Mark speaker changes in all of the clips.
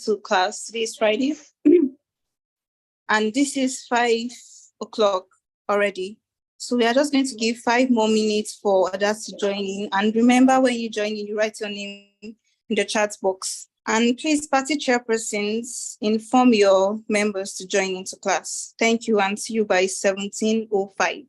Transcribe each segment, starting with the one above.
Speaker 1: to class. Today is Friday, and this is 5 o'clock already. So we are just going to give 5 more minutes for others to join in. And remember, when you join in, you write your name in the chat box. And please, party chairpersons, inform your members to join into class. Thank you, and see you by 17:05.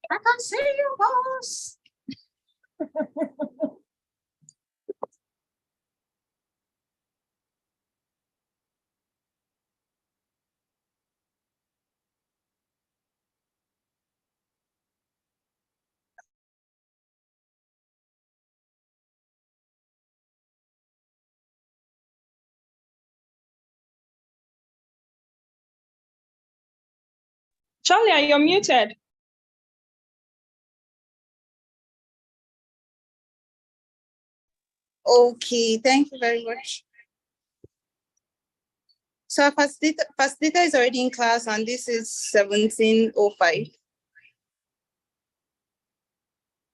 Speaker 1: I can see you, boss.
Speaker 2: Charlie, you're muted.
Speaker 1: Okay, thank you very much. So our facilitator is already in class, and this is 1705.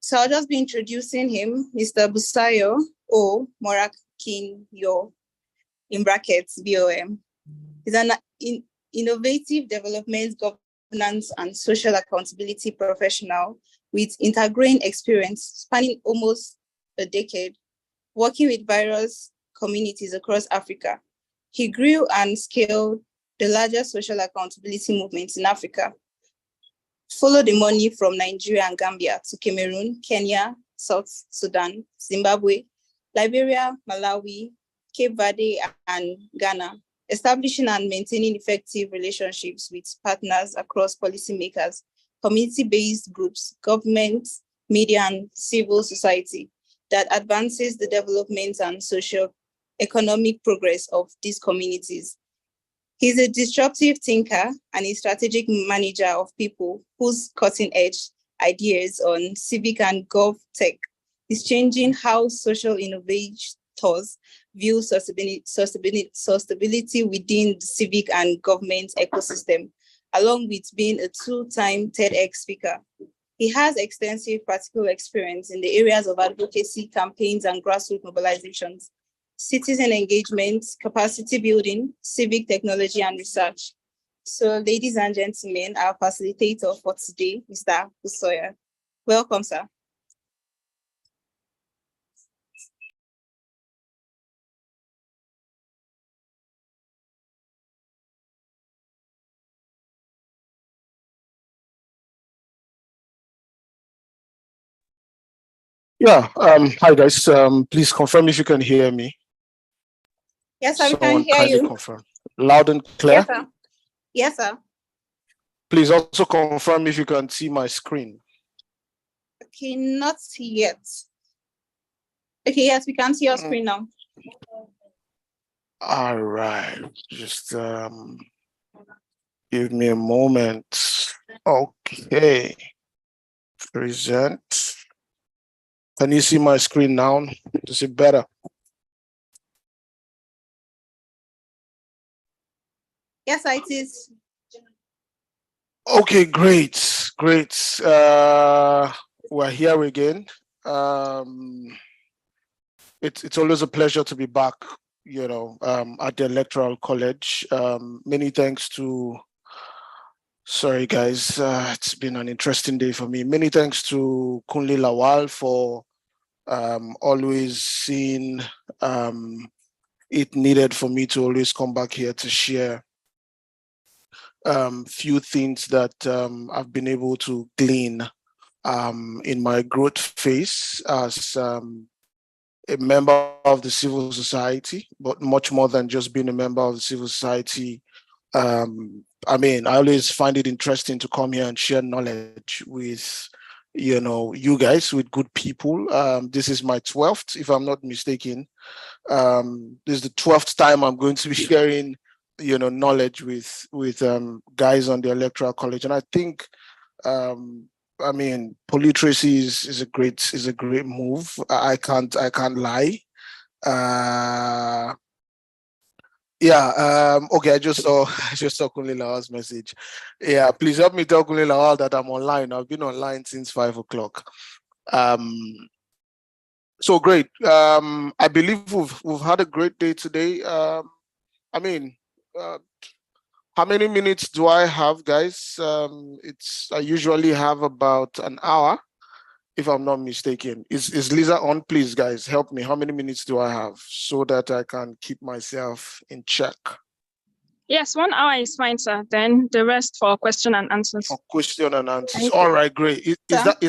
Speaker 1: So I'll just be introducing him, Mr. Busayo O. Morakinyo, in brackets, BOM. He's an innovative development, governance, and social accountability professional with inter-grain experience spanning almost a decade, working with various communities across Africa. He grew and scaled the largest social accountability movements in Africa. Follow the money from Nigeria and Gambia to Cameroon, Kenya, South Sudan, Zimbabwe, Liberia, Malawi, Cape Verde, and Ghana, establishing and maintaining effective relationships with partners across policymakers, community-based groups, government, media, and civil society that advances the development and socio-economic progress of these communities. He's a disruptive thinker and a strategic manager of people whose cutting-edge ideas on civic and gov tech is changing how social innovators view sustainability within the civic and government ecosystem, along with being a two-time TEDx speaker. He has extensive practical experience in the areas of advocacy, campaigns, and grassroots mobilizations, citizen engagement, capacity building, civic technology, and research. So, ladies and gentlemen, our facilitator for today, Mr. Busayo. Welcome, sir.
Speaker 3: Yeah, hi guys. Please confirm if you can hear me.
Speaker 1: Yes, sir, we can hear you.
Speaker 3: Confirm. Loud and clear?
Speaker 1: Yes, sir. Yes, sir.
Speaker 3: Please also confirm if you can see my screen.
Speaker 1: Okay, not yet. Okay, yes, we can see your screen now.
Speaker 3: All right, just give me a moment. Okay, present. Can you see my screen now? Is it better?
Speaker 1: Yes, it is.
Speaker 3: Okay, great. We're here again. It's always a pleasure to be back, at the Electoral College. Many thanks to, sorry guys, it's been an interesting day for me. Many thanks to Kunle Lawal for always seeing it needed for me to always come back here to share few things that I've been able to glean in my growth phase as a member of the civil society, but much more than just being a member of the civil society. I always find it interesting to come here and share knowledge with, you guys, with good people. This is my 12th, if I'm not mistaken. This is the 12th time I'm going to be sharing knowledge with guys on the Electoral College, and I think polytracy is a great move. I can't lie. Okay, I just saw Kunle Lawal's message. Yeah, please help me tell Kunle Lawal that I'm online. I've been online since 5 o'clock. So great. I believe we've had a great day today. How many minutes do I have, guys? I usually have about an hour, if I'm not mistaken. Is Lisa on? Please, guys, help me. How many minutes do I have so that I can keep myself in check?
Speaker 2: Yes, 1 hour is fine, sir. Then the rest for question and answers.
Speaker 3: For question and answers. All right, great. Is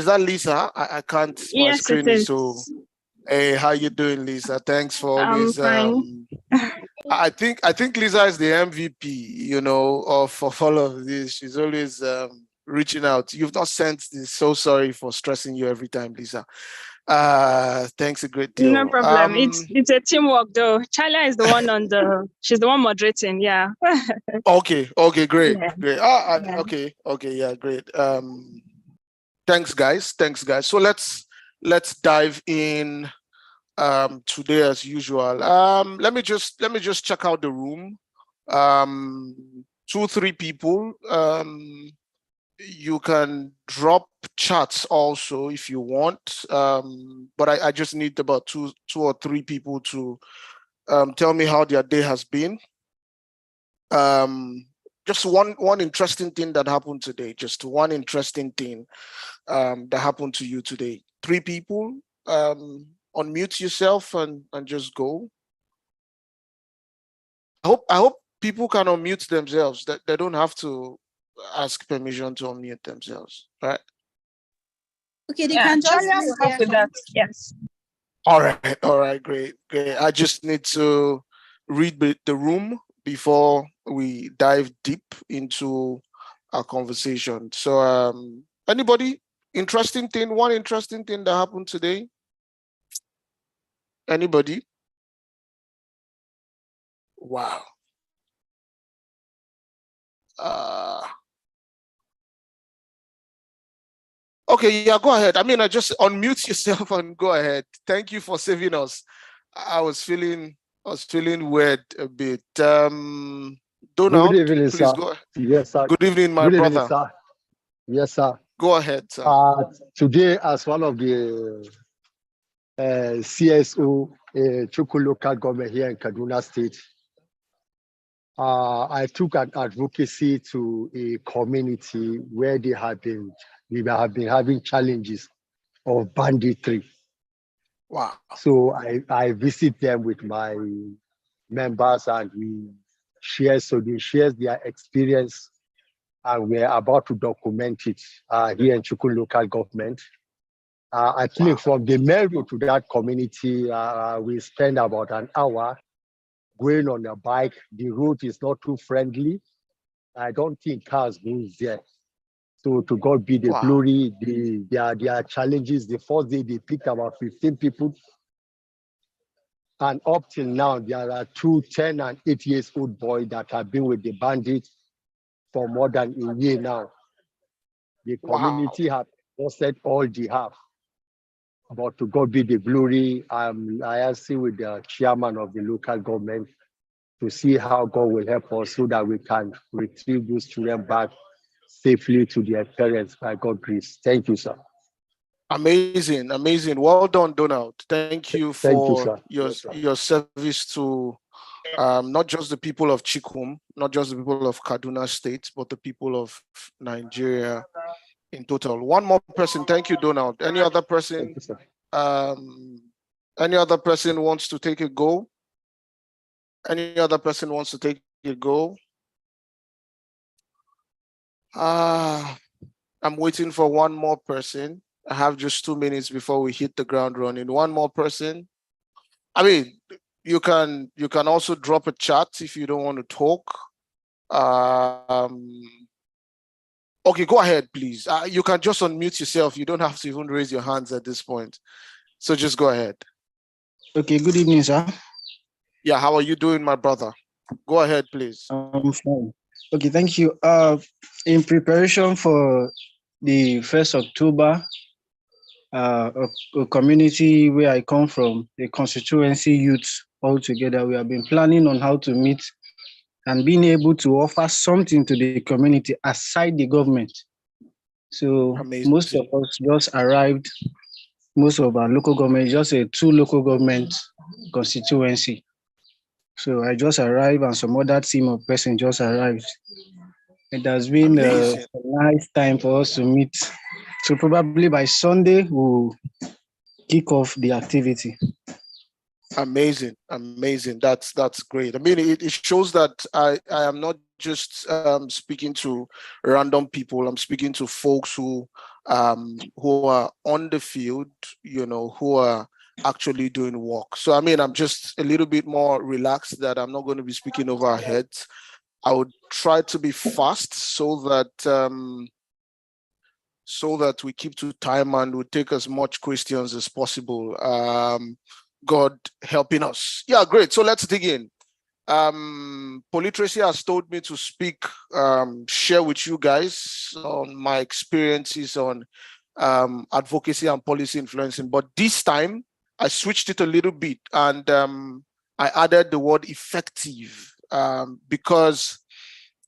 Speaker 3: that Lisa? I can't. My
Speaker 2: yes,
Speaker 3: screen
Speaker 2: it is.
Speaker 3: So. Hey, how you doing, Lisa? Thanks for always.
Speaker 2: Fine.
Speaker 3: I think Lisa is the MVP, of all of this. She's always reaching out. You've not sent this. So sorry for stressing you every time, Lisa. Thanks a great deal.
Speaker 2: No problem. It's a teamwork though. Chala is the one she's the one moderating. Yeah.
Speaker 3: Okay, great,
Speaker 2: Yeah.
Speaker 3: great.
Speaker 2: Yeah.
Speaker 3: Okay, yeah, great. Thanks guys. So let's dive in today as usual. Let me just check out the room. 2-3 people. You can drop chats also if you want, but I just need about two or three people to tell me how their day has been. Just one interesting thing that happened today. Just one interesting thing that happened to you today. 3 people. Unmute yourself and just go. I hope people can unmute themselves. That they don't have to ask permission to unmute themselves, right?
Speaker 1: Okay, they can just
Speaker 2: Chala will help with that. Yes.
Speaker 3: All right, great. I just need to read the room before we dive deep into our conversation. So, anybody one interesting thing that happened today? Anybody? Wow. Okay, yeah, go ahead. I mean, I just unmute yourself and go ahead. Thank you for saving us. I was feeling weird a bit. Donald,
Speaker 4: good evening,
Speaker 3: please
Speaker 4: sir.
Speaker 3: go ahead.
Speaker 4: Yes, sir.
Speaker 3: Good evening, my
Speaker 4: good
Speaker 3: brother.
Speaker 4: Evening, sir. Yes, sir.
Speaker 3: Go ahead, sir.
Speaker 4: Today, as one of the CSO Chukwu local government here in Kaduna State, I took an advocacy to a community where we have been having challenges of banditry.
Speaker 3: Wow.
Speaker 4: So I visit them with my members and we share. So they share their experience, and we're about to document it here in Chukwu local government. I think from the main road to that community, we spend about an hour going on a bike. The road is not too friendly. I don't think cars move there. So to God be the glory. There are challenges. The first day they picked about 15 people. And up till now, there are 2 10 and 8 years old boys that have been with the bandits for more than a year now. The community have posted all they have. But to God be the glory. I am still with the chairman of the local government to see how God will help us so that we can retrieve those children back safely to their parents by God's grace. Thank you, sir.
Speaker 3: Amazing. Well done, Donald. Thank you for your service to not just the people of Chikum, not just the people of Kaduna State, but the people of Nigeria in total. One more person. Thank you, Donald. Any other person? Any other person wants to take a go? Any other person wants to take a go? I'm waiting for one more person. I have just 2 minutes before we hit the ground running. One more person. I mean, you can also drop a chat if you don't want to talk. Okay, go ahead, please. You can just unmute yourself. You don't have to even raise your hands at this point. So just go ahead.
Speaker 5: Okay, good evening, sir.
Speaker 3: Yeah, how are you doing, my brother? Go ahead, please.
Speaker 5: I'm fine. Okay, thank you. In preparation for the 1st October, a community where I come from, the constituency youth all together, we have been planning on how to meet and being able to offer something to the community aside the government. So most of us just arrived, most of our local government, just a 2 local government constituency. So I just arrived and some other team of persons just arrived. It has been a nice time for us to meet. So probably by Sunday, we'll kick off the activity.
Speaker 3: Amazing. That's great. I mean, it shows that I am not just speaking to random people. I'm speaking to folks who are on the field, who are actually doing work. So I mean, I'm just a little bit more relaxed that I'm not going to be speaking over our heads. I would try to be fast so that so that we keep to time and we take as much questions as possible. God helping us. Yeah, great. So let's dig in. Polytracy has told me to speak, share with you guys on my experiences on advocacy and policy influencing. But this time I switched it a little bit and I added the word effective, because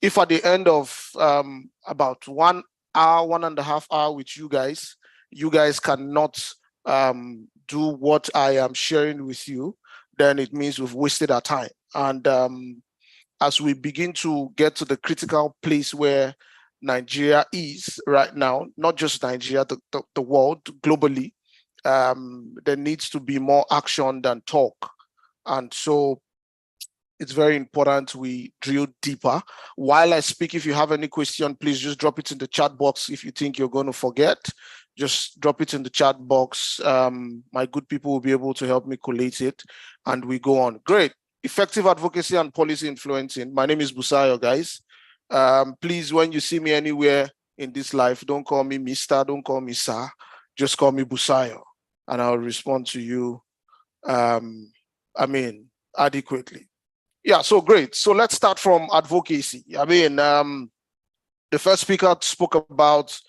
Speaker 3: if at the end of about 1 hour, 1.5 hours with you guys cannot do what I am sharing with you, then it means we've wasted our time. And as we begin to get to the critical place where Nigeria is right now, not just Nigeria, the world globally, there needs to be more action than talk. And so it's very important we drill deeper. While I speak, if you have any question, please just drop it in the chat box. If you think you're going to forget, just drop it in the chat box. My good people will be able to help me collate it and we go on. Great. Effective advocacy and policy influencing. My name is Busayo, guys. Please, when you see me anywhere in this life, don't call me Mr., don't call me Sir, just call me Busayo and I'll respond to you, adequately. Yeah, so great. So let's start from advocacy. The first speaker spoke about,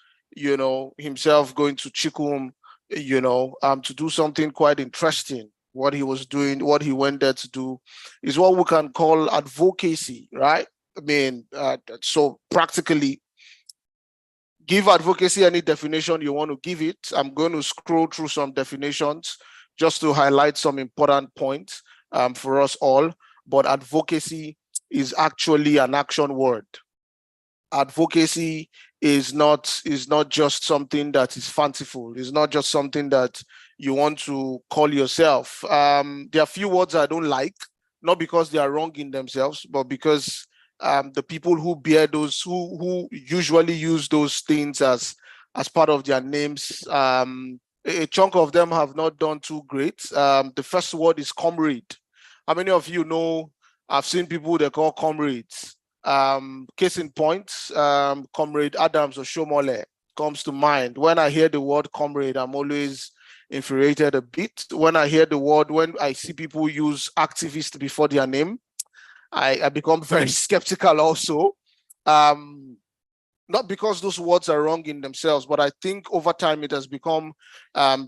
Speaker 3: himself going to Chikum, to do something quite interesting. What he was doing, what he went there to do is what we can call advocacy, right? So practically, give advocacy any definition you want to give it. I'm going to scroll through some definitions just to highlight some important points for us all. But advocacy is actually an action word. Advocacy is not just something that is fanciful. It's not just something that you want to call yourself. There are a few words I don't like, not because they are wrong in themselves, but because the people who bear those, who usually use those things as part of their names, a chunk of them have not done too great. The first word is comrade. How many of you know, I've seen people they call comrades? Case in point, Comrade Adams or Shomole comes to mind. When I hear the word comrade, I'm always infuriated a bit. When I see people use activist before their name, I become very skeptical also. Not because those words are wrong in themselves, but I think over time it has become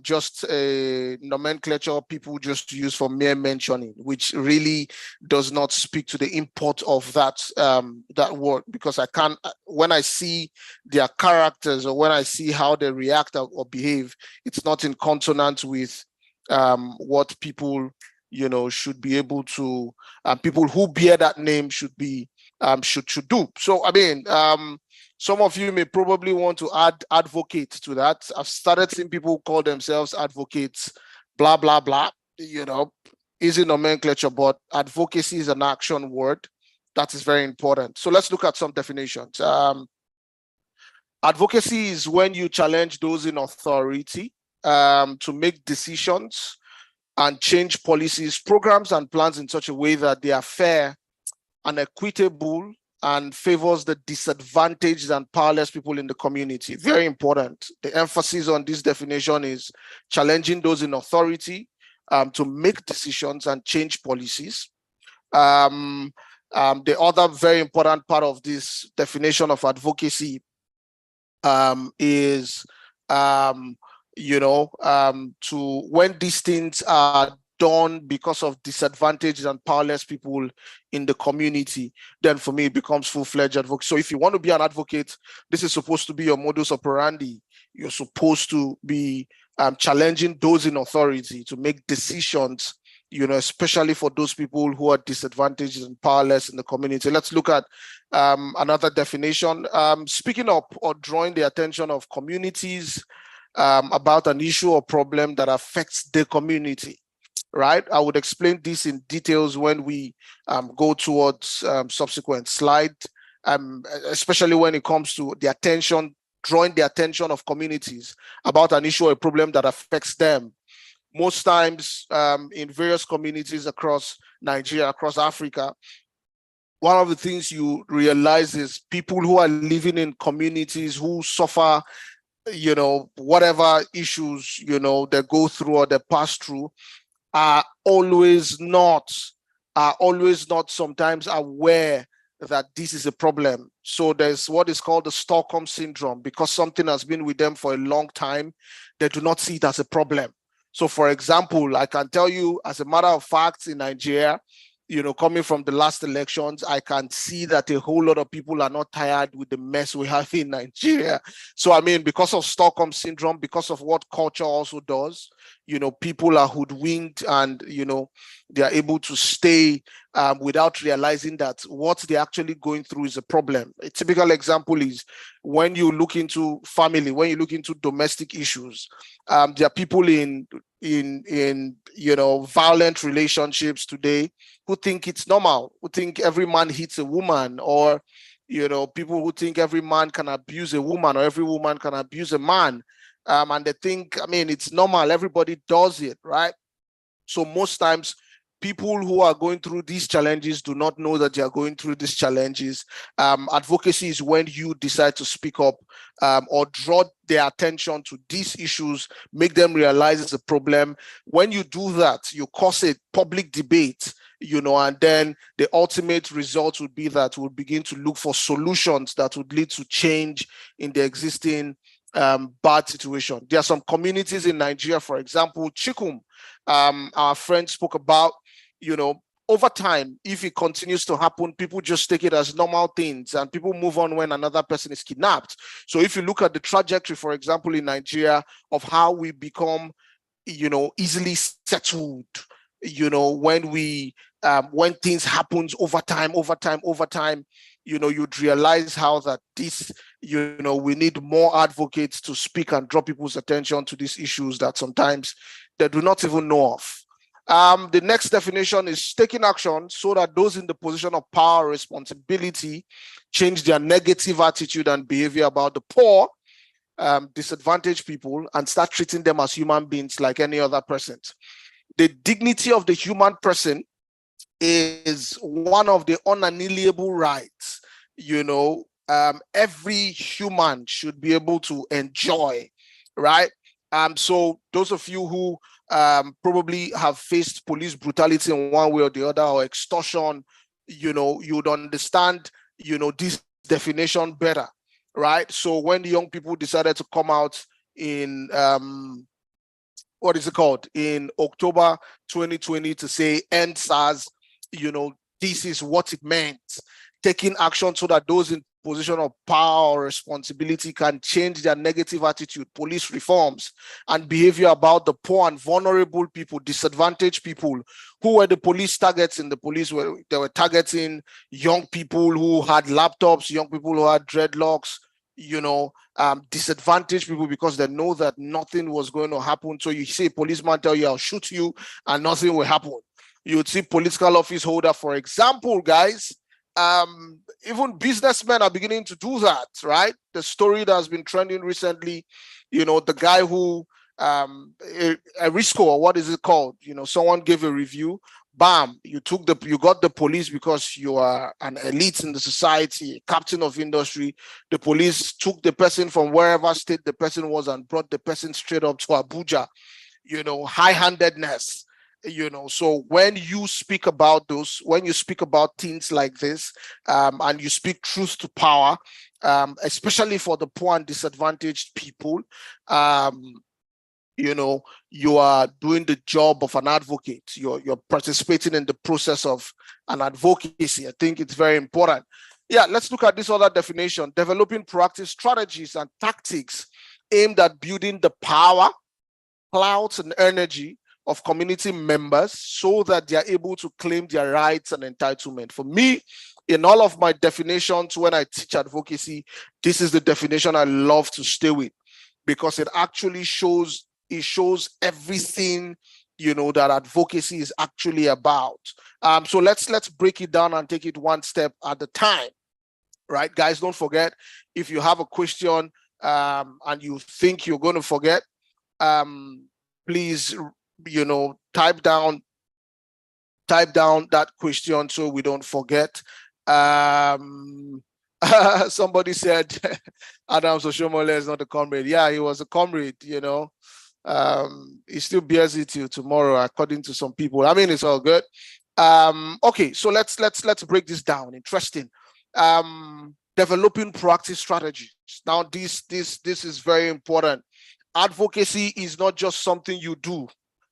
Speaker 3: just a nomenclature people just use for mere mentioning, which really does not speak to the import of that word. Because when I see their characters or when I see how they react or behave, it's not in consonance with what people should be able to. People who bear that name should be should do. So some of you may probably want to add advocate to that. I've started seeing people call themselves advocates, blah, blah, blah, easy nomenclature, but advocacy is an action word. That is very important. So let's look at some definitions. Advocacy is when you challenge those in authority to make decisions and change policies, programs, and plans in such a way that they are fair and equitable and favors the disadvantaged and powerless people in the community. Very important. The emphasis on this definition is challenging those in authority to make decisions and change policies. The other very important part of this definition of advocacy is to when these things are done because of disadvantaged and powerless people in the community, then for me it becomes full-fledged advocacy. So if you want to be an advocate, this is supposed to be your modus operandi. You're supposed to be challenging those in authority to make decisions, especially for those people who are disadvantaged and powerless in the community. Let's look at another definition. Speaking up or drawing the attention of communities about an issue or problem that affects the community. Right, I would explain this in details when we go towards subsequent slide, especially when it comes to drawing the attention of communities about an issue or a problem that affects them. Most times in various communities across Nigeria, across Africa, one of the things you realize is people who are living in communities who suffer whatever issues, they go through or they pass through, are always not sometimes aware that this is a problem. So there's what is called the Stockholm syndrome. Because something has been with them for a long time, they do not see it as a problem. So for example, I can tell you, as a matter of fact, in Nigeria, coming from the last elections, I can see that a whole lot of people are not tired with the mess we have in Nigeria. So, I mean, because of Stockholm syndrome, because of what culture also does, people are hoodwinked and, they are able to stay without realizing that what they're actually going through is a problem. A typical example is when you look into family, when you look into domestic issues, there are people in violent relationships today who think it's normal, who think every man hits a woman, or people who think every man can abuse a woman or every woman can abuse a man, and they think, I mean, it's normal, everybody does it, right? So most times people who are going through these challenges do not know that they are going through these challenges. Advocacy is when you decide to speak up or draw their attention to these issues, make them realize it's a problem. When you do that, you cause a public debate, and then the ultimate result would be that we'll begin to look for solutions that would lead to change in the existing bad situation. There are some communities in Nigeria, for example, Chikum, our friend spoke about, over time, if it continues to happen, people just take it as normal things and people move on when another person is kidnapped. So if you look at the trajectory, for example, in Nigeria, of how we become, easily settled, when things happens over time, you'd realize how that this, we need more advocates to speak and draw people's attention to these issues that sometimes they do not even know of. The next definition is taking action so that those in the position of power or responsibility change their negative attitude and behavior about the poor, disadvantaged people, and start treating them as human beings like any other person. The dignity of the human person is one of the unalienable rights. Every human should be able to enjoy, right? So those of you who probably have faced police brutality in one way or the other, or extortion, you'd understand, this definition better, right? So when the young people decided to come out in in October 2020 to say end SARS, this is what it meant. Taking action so that those in position of power or responsibility can change their negative attitude, police reforms, and behavior about the poor and vulnerable people, disadvantaged people. Who were the police targets in the police? They were targeting young people who had laptops, young people who had dreadlocks, disadvantaged people, because they know that nothing was going to happen. So you see a policeman tell you, I'll shoot you, and nothing will happen. You would see political office holder, for example, guys, even businessmen are beginning to do that, right? The story that has been trending recently, the guy who, a Risco, or what is it called? Someone gave a review, bam, you got the police because you are an elite in the society, captain of industry. The police took the person from wherever state the person was and brought the person straight up to Abuja, high-handedness. So when you speak about things like this, and you speak truth to power, especially for the poor and disadvantaged people, you are doing the job of an advocate. You're participating in the process of an advocacy. I think it's very important. Yeah, let's look at this other definition: developing proactive strategies and tactics aimed at building the power, clout, and energy of community members so that they are able to claim their rights and entitlement. For me, in all of my definitions, when I teach advocacy, this is the definition I love to stay with, because it actually shows everything, that advocacy is actually about. So let's break it down and take it one step at a time, right? Guys, don't forget, if you have a question and you think you're going to forget, please, type down that question so we don't forget. Somebody said Adams Oshomole is not a comrade. Yeah, he was a comrade, you know. He still bears it till tomorrow, according to some people. I mean, it's all good. Okay, so let's break this down. Interesting. Developing proactive strategies. Now, this is very important. Advocacy is not just something you do.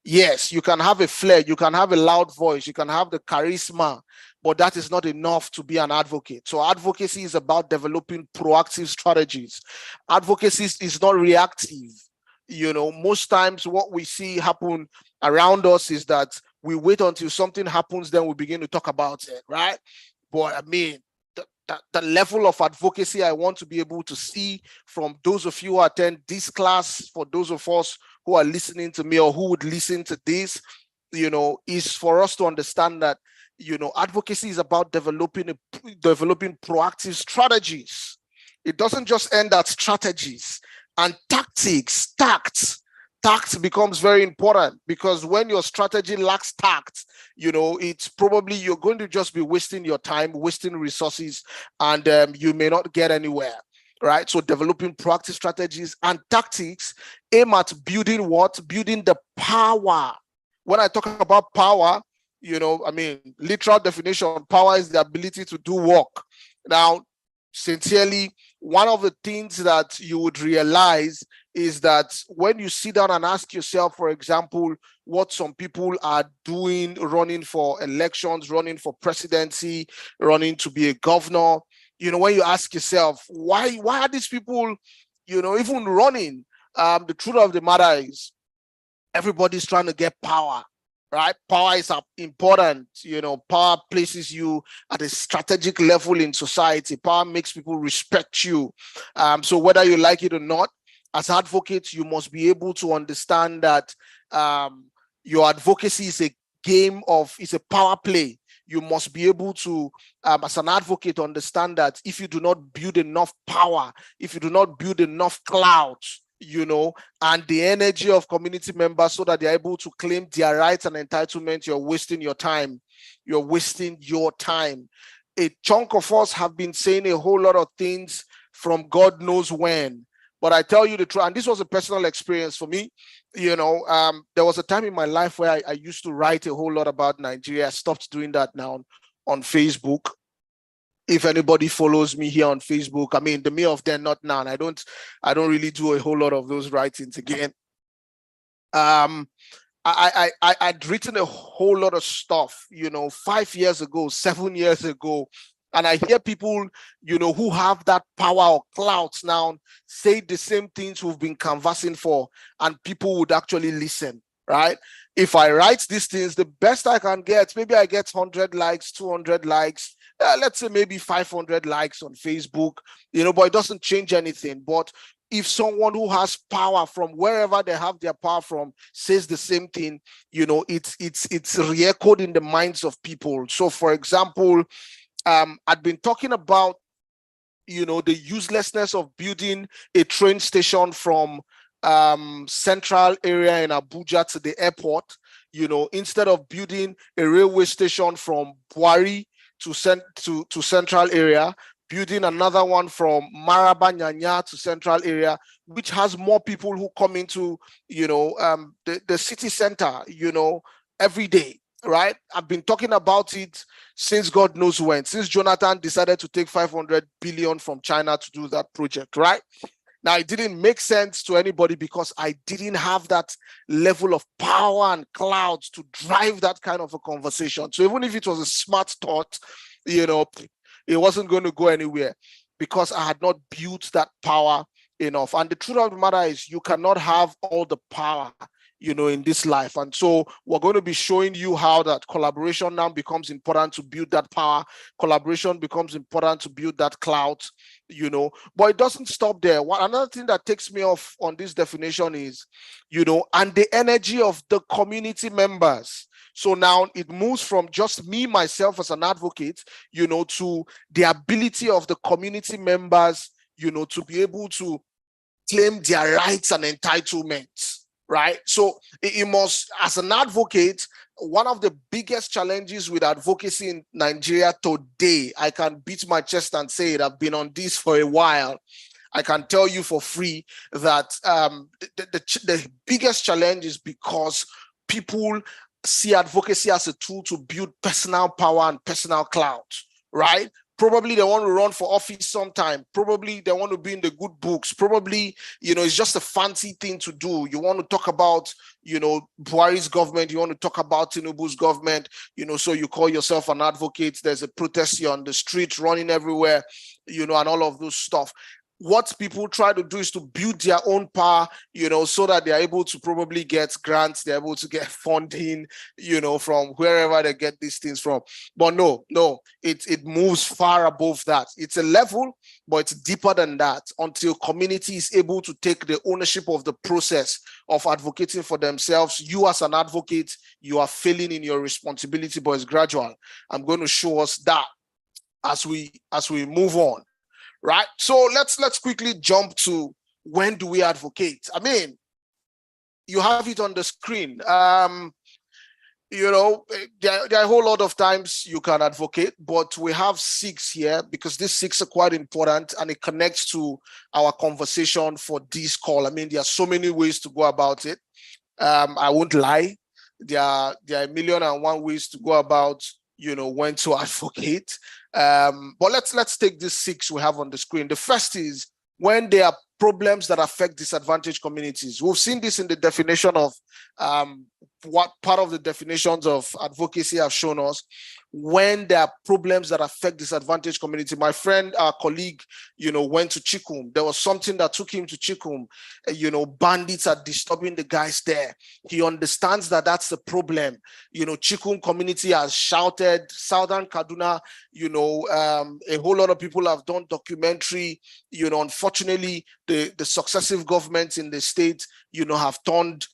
Speaker 3: Yes, you can have a flair, you can have a loud voice, you can have the charisma, but that is not enough to be an advocate. So advocacy is about developing proactive strategies. Advocacy is not reactive. You know, most times what we see happen around us is that we wait until something happens, then we begin to talk about it, right? But I mean, the level of advocacy I want to be able to see from those of you who attend this class, for those of us who are listening to me or who would listen to this, you know, is for us to understand that, you know, advocacy is about developing proactive strategies. It doesn't just end at strategies and tactics. Tact becomes very important, because when your strategy lacks tact, you know, it's probably you're going to just be wasting your time, wasting resources, and you may not get anywhere, right? So developing proactive strategies and tactics aim at building what? Building the power. When I talk about power, you know, I mean, literal definition, power is the ability to do work. Now, sincerely, one of the things that you would realize is that when you sit down and ask yourself, for example, what some people are doing, running for elections, running for presidency, running to be a governor, you know, when you ask yourself, why are these people, you know, even running? The truth of the matter is everybody's trying to get power, right? Power is important. You know, power places you at a strategic level in society. Power makes people respect you. So whether you like it or not, as advocates, you must be able to understand that your advocacy is a game of, it's a power play. You must be able to, as an advocate, understand that if you do not build enough power, if you do not build enough clout, you know, and the energy of community members so that they're able to claim their rights and entitlement, you're wasting your time. You're wasting your time. A chunk of us have been saying a whole lot of things from God knows when. But I tell you the truth, and this was a personal experience for me. You know, there was a time in my life where I used to write a whole lot about Nigeria. I stopped doing that now on Facebook. If anybody follows me here on Facebook, I mean, the me of then, not now. And I don't really do a whole lot of those writings again. I'd written a whole lot of stuff, you know, 5 years ago, 7 years ago. And I hear people, you know, who have that power or clout now say the same things we've been canvassing for, and people would actually listen, right? If I write these things, the best I can get, maybe I get 100 likes, 200 likes, let's say maybe 500 likes on Facebook, you know, but it doesn't change anything. But if someone who has power from wherever they have their power from says the same thing, you know, it's re-echoed in the minds of people. So for example, I'd been talking about, you know, the uselessness of building a train station from central area in Abuja to the airport, you know, instead of building a railway station from Buari to central area, building another one from Maraba Nyanya to central area, which has more people who come into, you know, the city center, you know, every day. Right? I've been talking about it since God knows when, since Jonathan decided to take 500 billion from China to do that project, right? Now, it didn't make sense to anybody because I didn't have that level of power and clout to drive that kind of a conversation. So even if it was a smart thought, you know, it wasn't going to go anywhere because I had not built that power enough. And the truth of the matter is you cannot have all the power, you know, in this life. And so we're going to be showing you how that collaboration now becomes important to build that power. Collaboration becomes important to build that clout, you know, but it doesn't stop there. Another thing that takes me off on this definition is, you know, and the energy of the community members. So now it moves from just me, myself as an advocate, you know, to the ability of the community members, you know, to be able to claim their rights and entitlements. right? So you must, as an advocate, one of the biggest challenges with advocacy in Nigeria today, I can beat my chest and say it, I've been on this for a while. I can tell you for free that the biggest challenge is because people see advocacy as a tool to build personal power and personal clout, right? Probably they want to run for office sometime. Probably they want to be in the good books. Probably, it's just a fancy thing to do. You want to talk about, Buhari's government. You want to talk about Tinubu's government, so you call yourself an advocate. There's a protest, you're on the street running everywhere, and all of those stuff. What people try to do is to build their own power, so that they're able to probably get grants, they're able to get funding, from wherever they get these things from. But no, it moves far above that. It's a level, but it's deeper than that until community is able to take the ownership of the process of advocating for themselves. You as an advocate, you are failing in your responsibility, but it's gradual. I'm going to show us that as we move on. Right. So let's quickly jump to when do we advocate? I mean, you have it on the screen. There are a whole lot of times you can advocate, but we have 6 here because these 6 are quite important and it connects to our conversation for this call. I mean, there are so many ways to go about it. I won't lie. There are 1,000,001 ways to go about when to advocate. But let's take these 6 we have on the screen. The first is when there are problems that affect disadvantaged communities. We've seen this in the definition of what part of the definitions of advocacy have shown us. When there are problems that affect disadvantaged community. My friend, our colleague, went to Chikum. There was something that took him to Chikum. Bandits are disturbing the guys there. He understands that that's the problem. Chikum community has shouted. Southern Kaduna, a whole lot of people have done documentary. Unfortunately, the successive governments in the state, have turned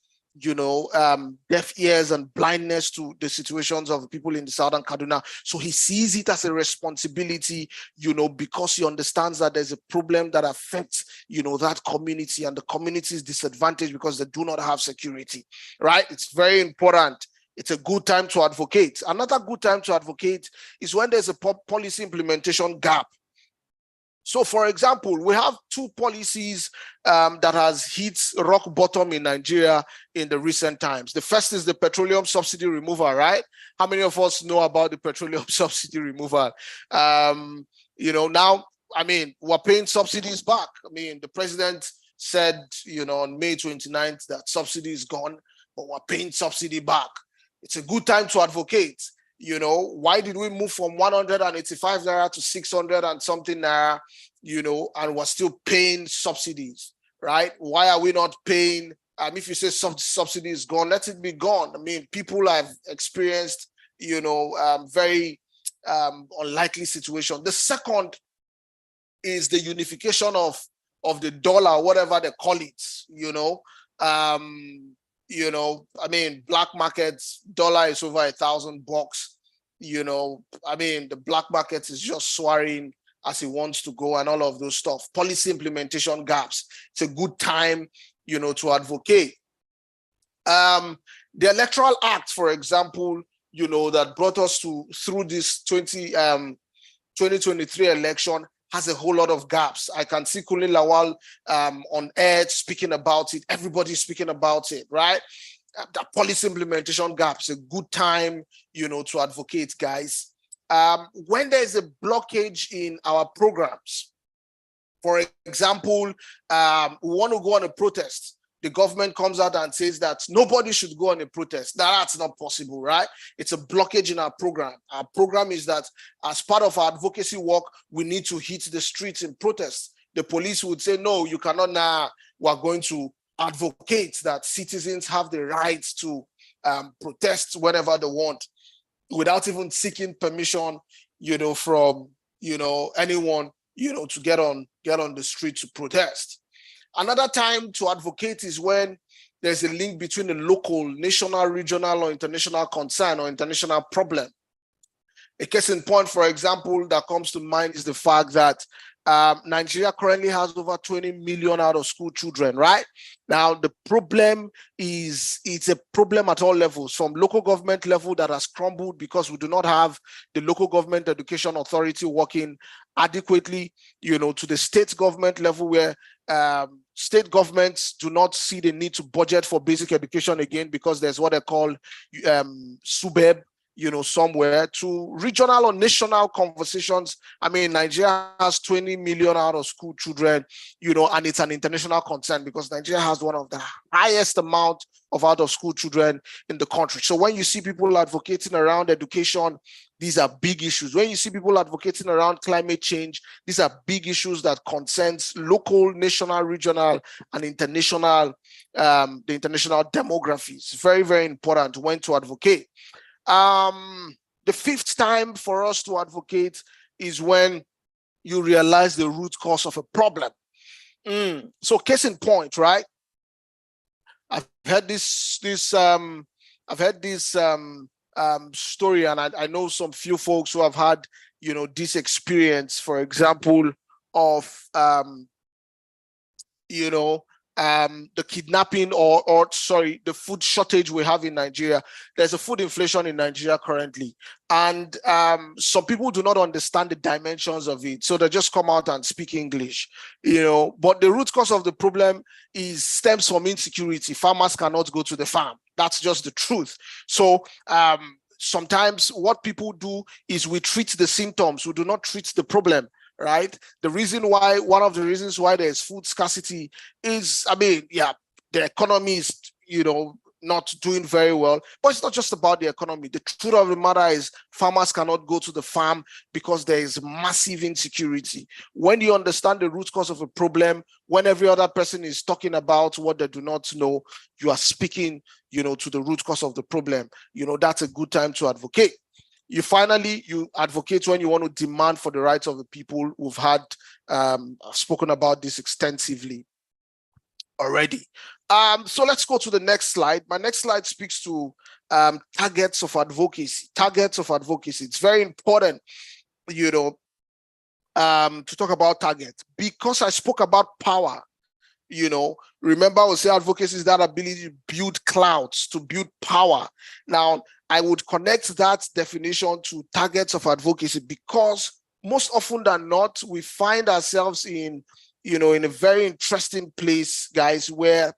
Speaker 3: deaf ears and blindness to the situations of people in the Southern Kaduna. So he sees it as a responsibility, because he understands that there's a problem that affects, that community, and the community is disadvantaged because they do not have security, right? It's very important. It's a good time to advocate. Another good time to advocate is when there's a policy implementation gap. So, for example, we have 2 policies that has hit rock bottom in Nigeria in the recent times. The first is the petroleum subsidy removal, right? How many of us know about the petroleum subsidy removal? Now, I mean, we're paying subsidies back. I mean, the president said, on May 29th that subsidy is gone, but we're paying subsidy back. It's a good time to advocate. Why did we move from 185 naira to 600 and something naira, and we're still paying subsidies, right? Why are we not paying? If you say subsidy is gone, let it be gone. I mean, people have experienced, very unlikely situation. The second is the unification of the dollar, whatever they call it, I mean, black markets, dollar is over $1,000. I mean, the black market is just soaring as it wants to go and all of those stuff. Policy implementation gaps. It's a good time, to advocate. The Electoral Act, for example, that brought us through this 2023 election has a whole lot of gaps. I can see Kunle Lawal on air speaking about it. Everybody's speaking about it, right? The policy implementation gaps, a good time, to advocate, guys. When there's a blockage in our programs, for example, we want to go on a protest. The government comes out and says that nobody should go on a protest. Now, that's not possible, right? It's a blockage in our program. Our program is that as part of our advocacy work, we need to hit the streets in protest. The police would say, no, you cannot now. We're going to advocate that citizens have the right to protest whenever they want without even seeking permission, from, anyone, to get on the street to protest. Another time to advocate is when there's a link between a local, national, regional, or international concern or international problem. A case in point, for example, that comes to mind is the fact that Nigeria currently has over 20 million out of school children, right? Now, the problem is, it's a problem at all levels, from local government level that has crumbled because we do not have the local government education authority working adequately, to the state government level, where state governments do not see the need to budget for basic education again because there's what they call SUBEB, somewhere, to regional or national conversations. I mean, Nigeria has 20 million out of school children, and it's an international concern because Nigeria has one of the highest amount of out of school children in the country. So when you see people advocating around education, these are big issues. When you see people advocating around climate change, these are big issues that concerns local, national, regional, and international, the international demographies. Very, very important when to advocate. The fifth time for us to advocate is when you realize the root cause of a problem. So case in point, right? I've heard this story, and I know some few folks who have had, this experience, for example, of, the kidnapping or the food shortage we have in Nigeria. There's a food inflation in Nigeria currently. And some people do not understand the dimensions of it. So they just come out and speak English, but the root cause of the problem stems from insecurity. Farmers cannot go to the farm. That's just the truth. So sometimes what people do is we treat the symptoms. We do not treat the problem. Right. One of the reasons why there's food scarcity is, the economy is, not doing very well, but it's not just about the economy. The truth of the matter is farmers cannot go to the farm because there is massive insecurity. When you understand the root cause of a problem, when every other person is talking about what they do not know, you are speaking, to the root cause of the problem. That's a good time to advocate. You advocate when you want to demand for the rights of the people. Who've had spoken about this extensively already. So let's go to the next slide. My next slide speaks to targets of advocacy. Targets of advocacy. It's very important, to talk about targets, because I spoke about power. Remember, we say advocacy is that ability to build clouds, to build power. Now, I would connect that definition to targets of advocacy because most often than not, we find ourselves in a very interesting place, guys, where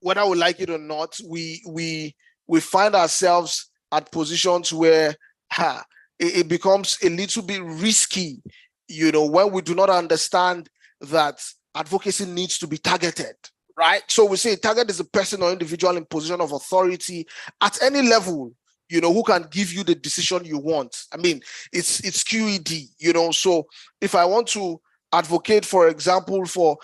Speaker 3: whether we like it or not, we find ourselves at positions where it becomes a little bit risky, when we do not understand that advocacy needs to be targeted, right? So we say target is a person or individual in position of authority at any level, who can give you the decision you want. It's QED, so if I want to advocate, for example, for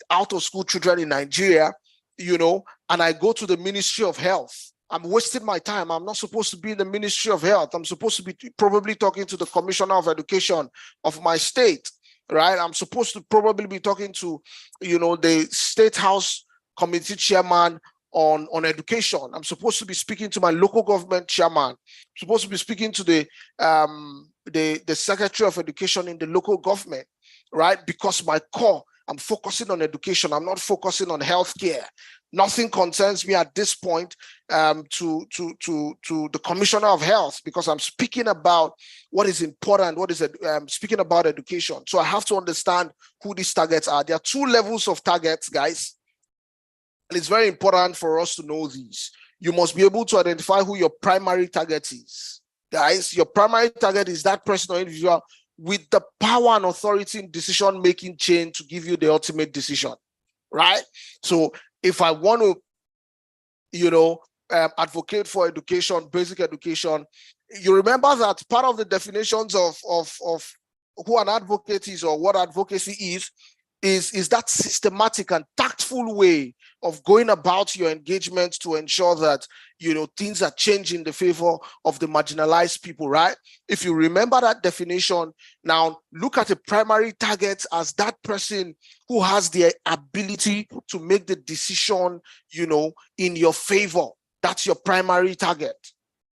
Speaker 3: out of school children in Nigeria, and I go to the Ministry of Health, I'm wasting my time. I'm not supposed to be in the Ministry of Health. I'm supposed to be probably talking to the Commissioner of Education of my state, right? I'm supposed to probably be talking to, the State House Committee Chairman on education. I'm supposed to be speaking to my local government chairman. I'm supposed to be speaking to the Secretary of Education in the local government, right? Because my core, I'm focusing on education. I'm not focusing on healthcare. Nothing concerns me at this point to the Commissioner of Health, because I'm speaking about what is important, speaking about education. So I have to understand who these targets are. There are two levels of targets, guys. And it's very important for us to know these. You must be able to identify who your primary target is. Guys, your primary target is that person or individual with the power and authority in decision-making chain to give you the ultimate decision, right? So if I want to, advocate for education, basic education, you remember that part of the definitions of who an advocate is or what advocacy is that systematic and tactful way of going about your engagement to ensure that, things are changing in the favor of the marginalized people, right? If you remember that definition, now look at a primary target as that person who has the ability to make the decision, in your favor. That's your primary target,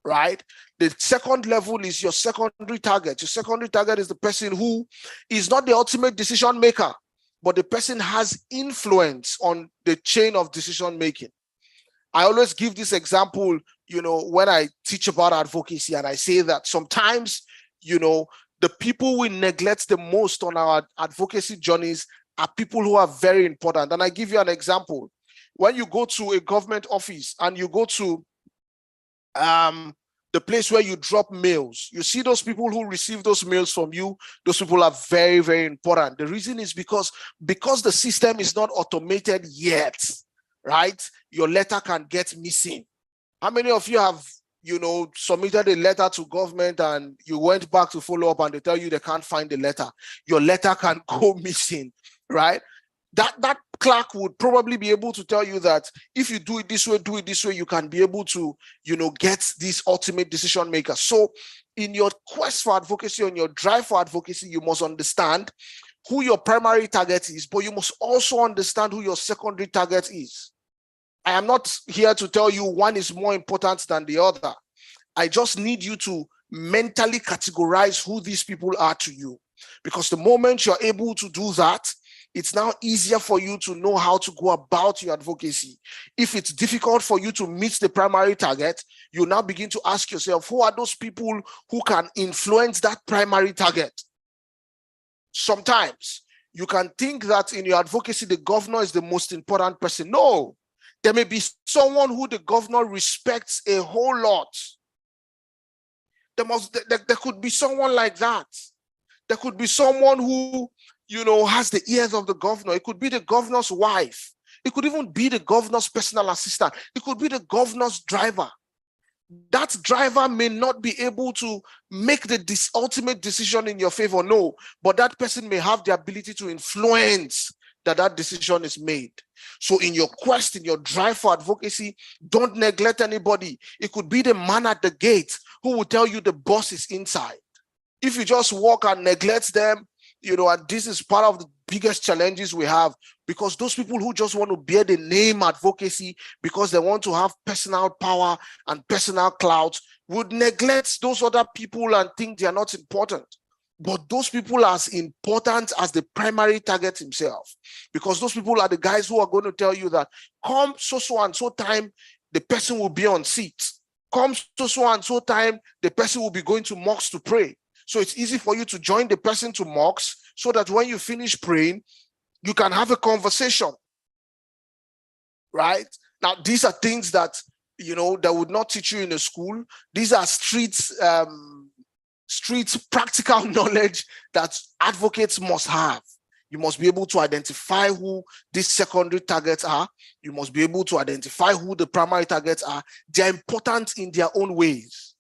Speaker 3: right? The second level is your secondary target. Your secondary target is the person who is not the ultimate decision maker, but the person has influence on the chain of decision making. I always give this example, when I teach about advocacy, and I say that sometimes, the people we neglect the most on our advocacy journeys are people who are very important. And I give you an example. When you go to a government office and you go to the place where you drop mails, you see those people who receive those mails from you, those people are very, very important. The reason is because the system is not automated yet, right? Your letter can get missing. How many of you have, submitted a letter to government and you went back to follow up and they tell you they can't find the letter? Your letter can go missing, right? That clerk would probably be able to tell you that if you do it this way, you can be able to, get this ultimate decision maker. So in your quest for advocacy, on your drive for advocacy, you must understand who your primary target is, but you must also understand who your secondary target is. I am not here to tell you one is more important than the other. I just need you to mentally categorize who these people are to you, because the moment you're able to do that, it's now easier for you to know how to go about your advocacy. If it's difficult for you to meet the primary target, you now begin to ask yourself, who are those people who can influence that primary target? Sometimes you can think that in your advocacy, the governor is the most important person. No, there may be someone who the governor respects a whole lot. There could be someone like that. There could be someone who, has the ears of the governor. It could be the governor's wife. It could even be the governor's personal assistant. It could be the governor's driver. That driver may not be able to make the ultimate decision in your favor, no, but that person may have the ability to influence that decision is made. So in your quest, in your drive for advocacy, don't neglect anybody. It could be the man at the gate who will tell you the boss is inside. If you just walk and neglect them, and this is part of the biggest challenges we have, because those people who just want to bear the name advocacy because they want to have personal power and personal clout would neglect those other people and think they are not important. But those people are as important as the primary target himself, because those people are the guys who are going to tell you that come so and so time, the person will be on seat. Come so and so time, the person will be going to mosque to pray. So it's easy for you to join the person to mosque so that when you finish praying, you can have a conversation, right? Now, these are things that, that would not teach you in a school. These are street practical knowledge that advocates must have. You must be able to identify who these secondary targets are. You must be able to identify who the primary targets are. They're important in their own ways.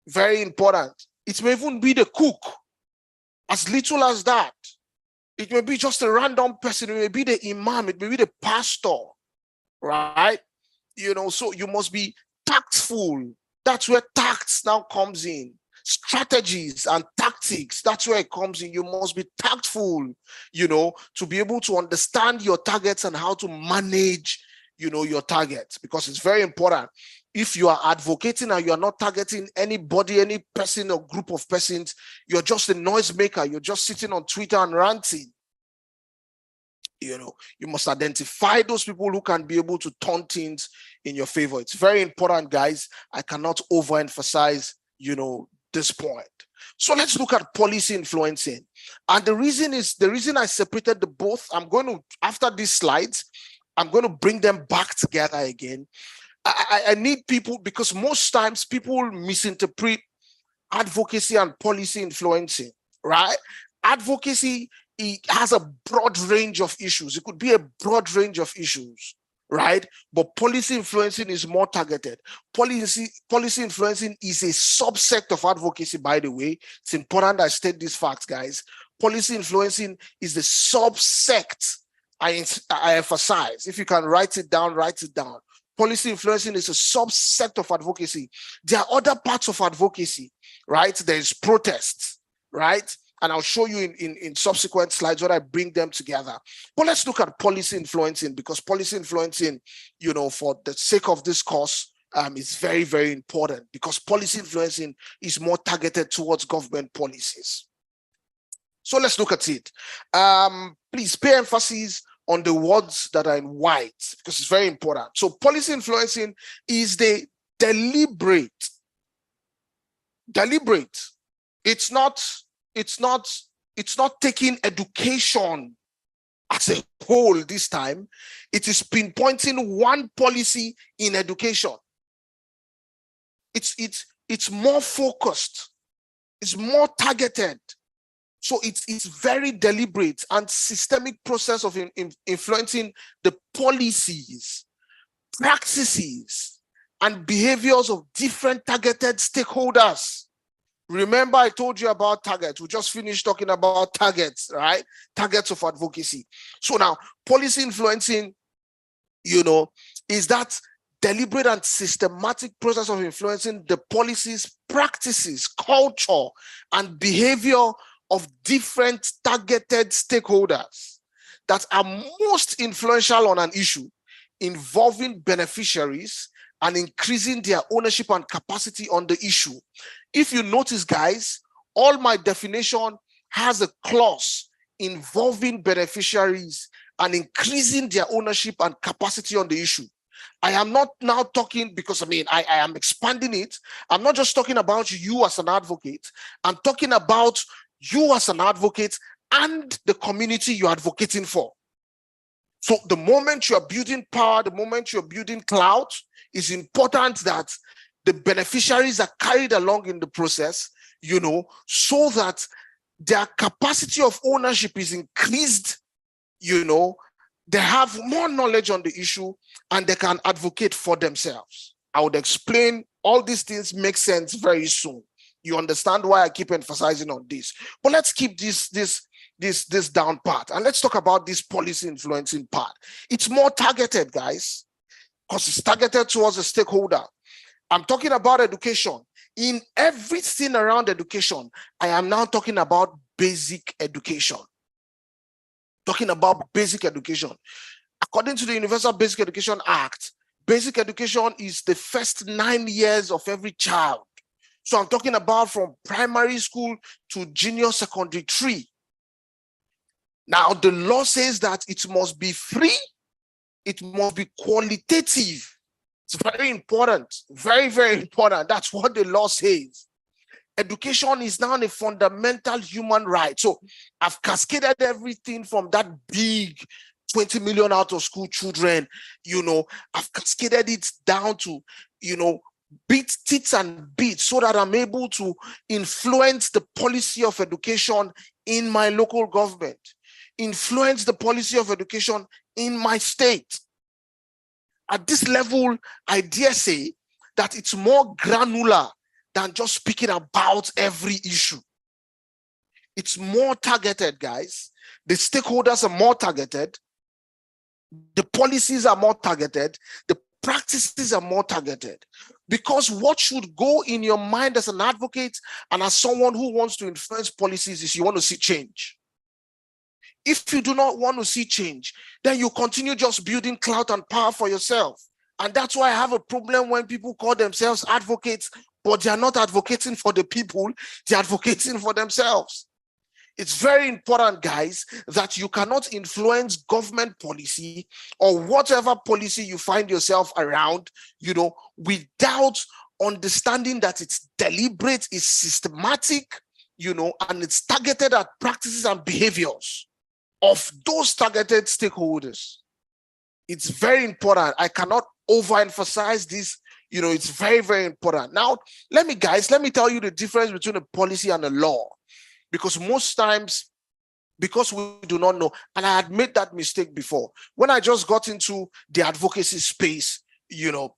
Speaker 3: Very important. It may even be the cook, as little as that. It may be just a random person. It may be the imam. It may be the pastor, right? So you must be tactful. That's where tact now comes in. Strategies and tactics, that's where it comes in. You must be tactful, to be able to understand your targets and how to manage, your targets, because it's very important. If you are advocating and you are not targeting anybody, any person or group of persons, you're just a noisemaker. You're just sitting on Twitter and ranting. You must identify those people who can be able to turn things in your favor. It's very important, guys. I cannot overemphasize, this point. So let's look at policy influencing. And the reason I separated the both, I'm going to, after these slides, I'm going to bring them back together again. I need people, because most times people misinterpret advocacy and policy influencing, right? Advocacy, it has a broad range of issues. It could be a broad range of issues, right? But policy influencing is more targeted. Policy influencing is a subset of advocacy, by the way. It's important I state these facts, guys. Policy influencing is the subsect. I emphasize. If you can write it down, write it down. Policy influencing is a subset of advocacy. There are other parts of advocacy, right? There is protest, right? And I'll show you in subsequent slides when I bring them together. But let's look at policy influencing, because policy influencing, for the sake of this course, is very, very important, because policy influencing is more targeted towards government policies. So let's look at it. Please pay emphasis on the words that are in white, because it's very important. So policy influencing is the deliberate. It's not taking education as a whole this time. It is pinpointing one policy in education. It's more focused. It's more targeted. So it's very deliberate and systemic process of influencing the policies, practices, and behaviors of different targeted stakeholders. Remember, I told you about targets. We just finished talking about targets, right? Targets of advocacy. So now, policy influencing, is that deliberate and systematic process of influencing the policies, practices, culture, and behavior of different targeted stakeholders that are most influential on an issue, involving beneficiaries and increasing their ownership and capacity on the issue. If you notice, guys, all my definition has a clause involving beneficiaries and increasing their ownership and capacity on the issue. I am not now talking, because I am expanding it. I'm not just talking about you as an advocate. I'm talking about you as an advocate and the community you're advocating for. So the moment you're building power, the moment you're building clout, it's important that the beneficiaries are carried along in the process, so that their capacity of ownership is increased, they have more knowledge on the issue and they can advocate for themselves. I would explain all these things make sense very soon. You understand why I keep emphasizing on this. But let's keep this down part, and let's talk about this policy influencing part. It's more targeted, guys, because it's targeted towards a stakeholder. I'm talking about education. In everything around education, I am now talking about basic education. Talking about basic education. According to the Universal Basic Education Act, basic education is the first 9 years of every child. So I'm talking about from primary school to junior secondary 3. Now, the law says that it must be free, it must be qualitative. It's very important, very, very important. That's what the law says. Education is now a fundamental human right. So I've cascaded everything from that big 20 million out of school children, I've cascaded it down to, bits and bits, so that I'm able to influence the policy of education in my local government, influence the policy of education in my state. At this level, I dare say that it's more granular than just speaking about every issue. It's more targeted, guys. The stakeholders are more targeted. The policies are more targeted. The practices are more targeted. Because what should go in your mind as an advocate and as someone who wants to influence policies is you want to see change. If you do not want to see change, then you continue just building clout and power for yourself. And that's why I have a problem when people call themselves advocates, but they are not advocating for the people, they're advocating for themselves. It's very important, guys, that you cannot influence government policy or whatever policy you find yourself around, without understanding that it's deliberate, it's systematic, and it's targeted at practices and behaviors of those targeted stakeholders. It's very important. I cannot overemphasize this. It's very, very important. Now, let me tell you the difference between a policy and a law. Because most times, because we do not know, and I admit that mistake before. When I just got into the advocacy space, I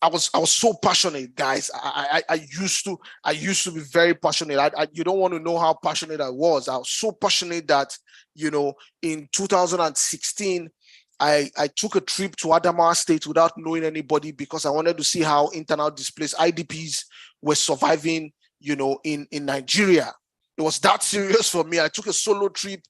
Speaker 3: was so passionate, guys. I used to be very passionate. You don't want to know how passionate I was. I was so passionate that, in 2016, I took a trip to Adamawa State without knowing anybody, because I wanted to see how internal displaced IDPs were surviving, in Nigeria. It was that serious for me. I took a solo trip,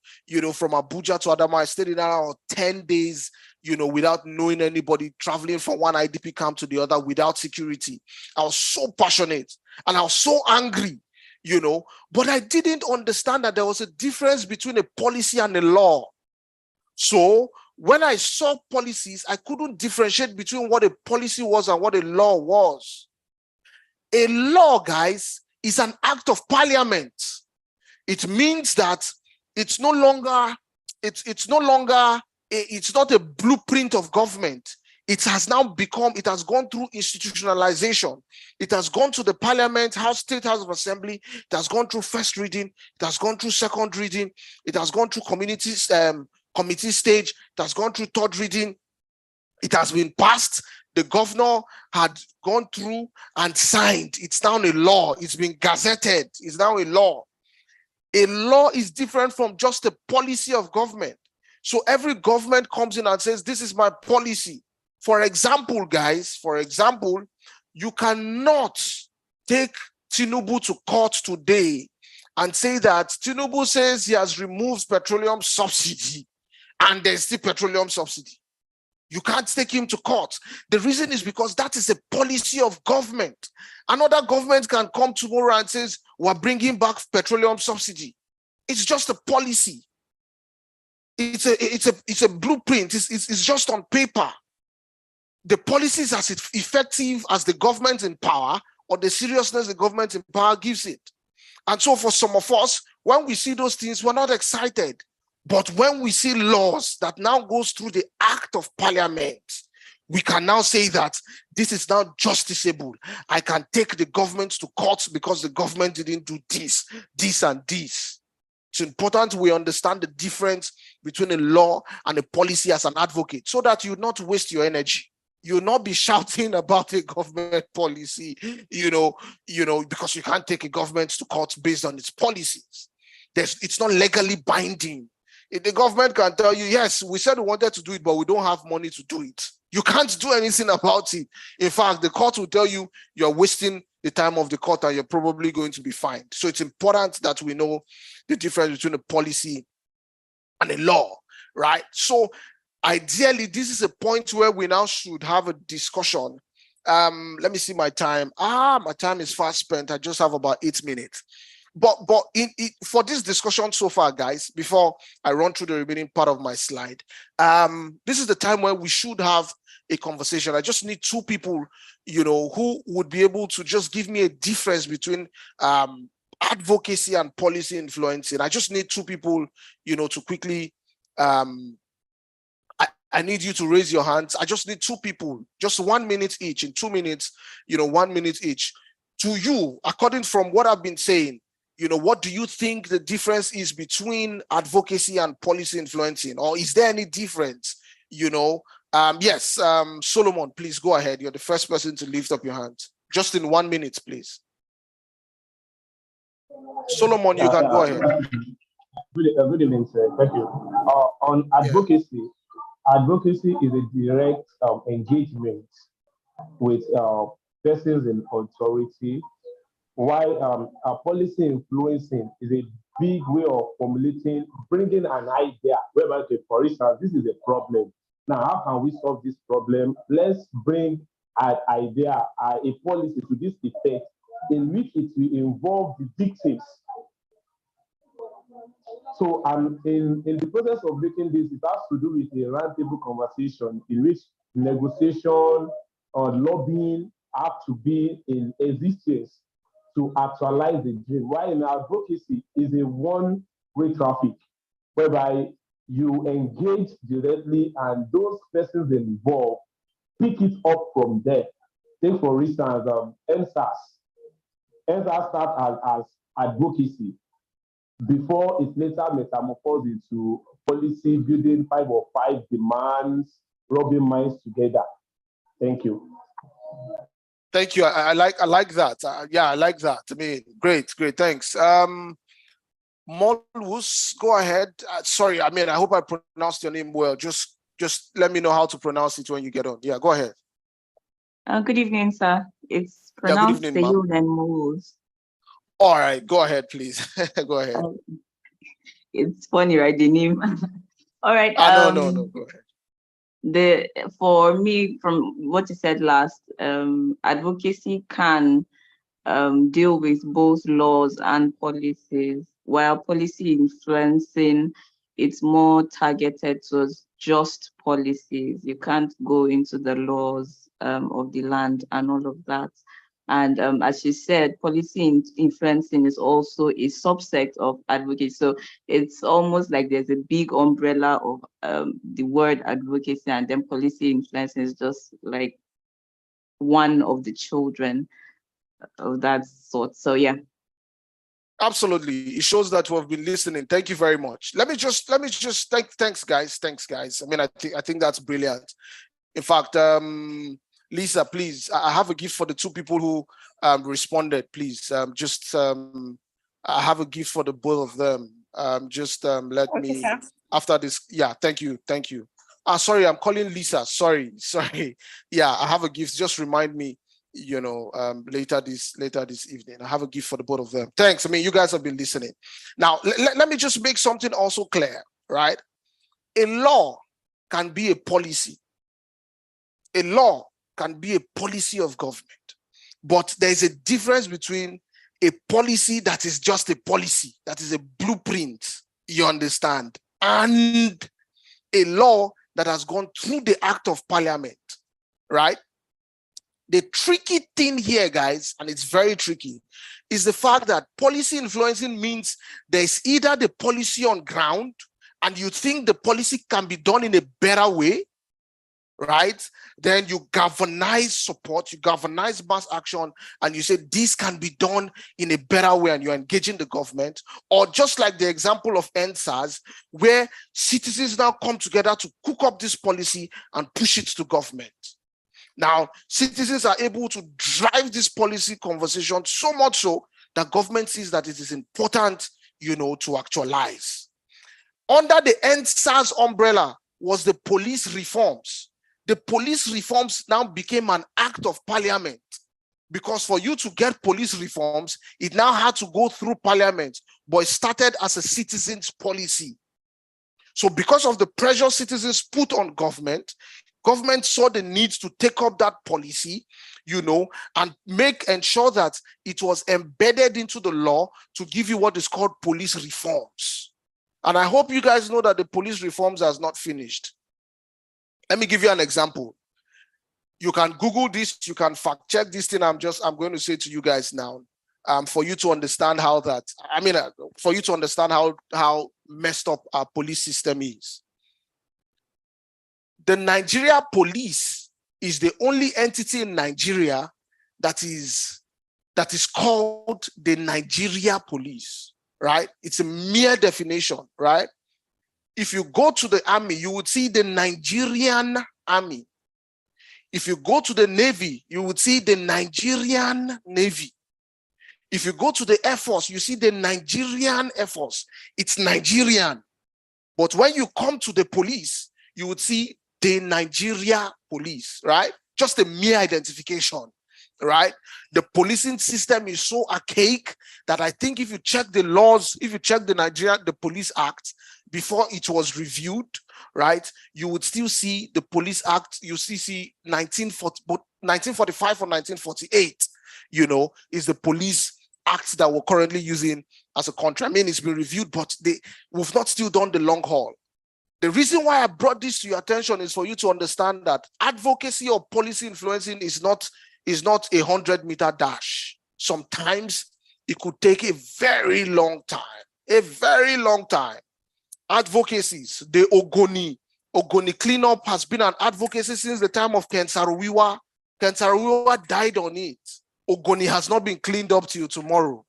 Speaker 3: from Abuja to Adama. I stayed in around 10 days, without knowing anybody, traveling from one IDP camp to the other without security. I was so passionate and I was so angry, but I didn't understand that there was a difference between a policy and a law. So when I saw policies, I couldn't differentiate between what a policy was and what a law was. A law, guys, is an act of parliament. It means that it's no longer, it's not a blueprint of government. It has now it has gone through institutionalization. It has gone to the parliament, State House of Assembly. It has gone through first reading. It has gone through second reading. It has gone through committee stage. It has gone through third reading. It has been passed. The governor had gone through and signed. It's now a law. It's been gazetted. It's now a law. A law is different from just a policy of government. So every government comes in and says, this is my policy. For example, guys, you cannot take Tinubu to court today and say that Tinubu says he has removed petroleum subsidy and there's still petroleum subsidy. You can't take him to court. The reason is because that is a policy of government. Another government can come tomorrow and says, we're bringing back petroleum subsidy. It's just a policy. It's a blueprint. It's just on paper. The policy is as effective as the government in power or the seriousness the government in power gives it. And so for some of us, when we see those things, we're not excited. But when we see laws that now goes through the act of parliament, we can now say that this is now justiciable. I can take the government to court because the government didn't do this, and this. It's important we understand the difference between a law and a policy as an advocate so that you not waste your energy. You'll not be shouting about a government policy, because you can't take a government to court based on its policies. It's not legally binding. If the government can tell you, yes, we said we wanted to do it, but we don't have money to do it. You can't do anything about it. In fact, the court will tell you you're wasting the time of the court and you're probably going to be fined. So it's important that we know the difference between a policy and a law, right? So ideally, this is a point where we now should have a discussion. Let me see my time. My time is fast spent. I just have about 8 minutes. But for this discussion so far, guys, before I run through the remaining part of my slide, this is the time where we should have a conversation. I just need two people, who would be able to just give me a difference between advocacy and policy influencing. I just need two people, to quickly, I need you to raise your hands. I just need two people, just 1 minute each. In 2 minutes, 1 minute each. To you, according from what I've been saying, what do you think the difference is between advocacy and policy influencing? Or is there any difference? Yes, Solomon, please go ahead. You're the first person to lift up your hand. Just in 1 minute, please. Solomon, you can go ahead.
Speaker 6: Good evening, sir. Thank you. On advocacy, advocacy is a direct engagement with persons in authority, while policy influencing is a big way of formulating, bringing an idea, whereby, okay, for instance, this is a problem. Now, how can we solve this problem? Let's bring an idea, a policy to this effect, in which it will involve the victims. So in the process of making this, it has to do with a roundtable conversation in which negotiation or lobbying have to be in existence to actualize the dream. While in advocacy is a one-way traffic, whereby you engage directly and those persons involved pick it up from there. Take for instance, NSAS. NSAS starts as advocacy before it later metamorphosed into policy, building 5 or 5 demands, rubbing minds together. Thank you.
Speaker 3: Thank you. I like that. Yeah, I like that. I mean, great, thanks. Molwus, go ahead. Sorry, I hope I pronounced your name well. Just let me know how to pronounce it when you get on. Yeah, go ahead.
Speaker 7: Good evening, sir. It's pronounced Molwus.
Speaker 3: All right, go ahead, please. Go ahead.
Speaker 7: It's funny, right? The name. All right.
Speaker 3: No, go ahead.
Speaker 7: For me, from what you said last, advocacy can deal with both laws and policies, while policy influencing, it's more targeted towards just policies. You can't go into the laws of the land and all of that. And as you said, policy influencing is also a subset of advocacy. So it's almost like there's a big umbrella of the word advocacy, and then policy influencing is just like one of the children of that sort. So yeah.
Speaker 3: Absolutely. It shows that we've been listening. Thank you very much. Let me just thanks guys. I mean, I think that's brilliant. In fact, Lisa, please, I have a gift for the two people who responded, please. I have a gift for the both of them. Let me,
Speaker 1: sir.
Speaker 3: after this, yeah, thank you. Sorry, I'm calling Lisa, sorry. Yeah, I have a gift, just remind me, later this evening. I have a gift for the both of them. Thanks, I mean, you guys have been listening. Now, let me just make something also clear, right? A law can be a policy. A law can be a policy of government, but there's a difference between a policy that is just a policy, that is a blueprint, you understand, and a law that has gone through the act of parliament, right? The tricky thing here, guys, and it's very tricky, is the fact that policy influencing means there's either the policy on ground and you think the policy can be done in a better way, right? Then you galvanize support, you galvanize mass action, and you say this can be done in a better way, and you're engaging the government. Or just like the example of NSAS, where citizens now come together to cook up this policy and push it to government. Now, citizens are able to drive this policy conversation so much so that government sees that it is important, to actualize. Under the NSAS umbrella was the police reforms. The police reforms now became an act of parliament, because for you to get police reforms, it now had to go through parliament, but it started as a citizens' policy. So because of the pressure citizens put on government saw the need to take up that policy, and ensure that it was embedded into the law to give you what is called police reforms. And I hope you guys know that the police reforms has not finished. Let me give you an example. You can Google this, you can fact check this thing I'm going to say to you guys now, for you to understand for you to understand how messed up our police system is. The Nigeria police is the only entity in Nigeria that is called the Nigeria police, right? It's a mere definition, right? If you go to the army, you would see the Nigerian army. If you go to the Navy, you would see the Nigerian Navy. If you go to the Air Force, you see the Nigerian Air Force. It's Nigerian. But when you come to the police, you would see the Nigeria police, right? Just a mere identification, right? The policing system is so archaic that I think if you check the laws, if you check the Police Act before it was reviewed, right, you would still see the Police Act, you see 1945 or 1948, is the Police Act that we're currently using as a country. I mean, it's been reviewed, but we've not still done the long haul. The reason why I brought this to your attention is for you to understand that advocacy or policy influencing is not a 100-meter dash. Sometimes it could take a very long time. Advocacies, the Ogoni cleanup has been an advocacy since the time of Ken Saro-Wiwa. Ken Saro-Wiwa died on it. Ogoni has not been cleaned up till tomorrow,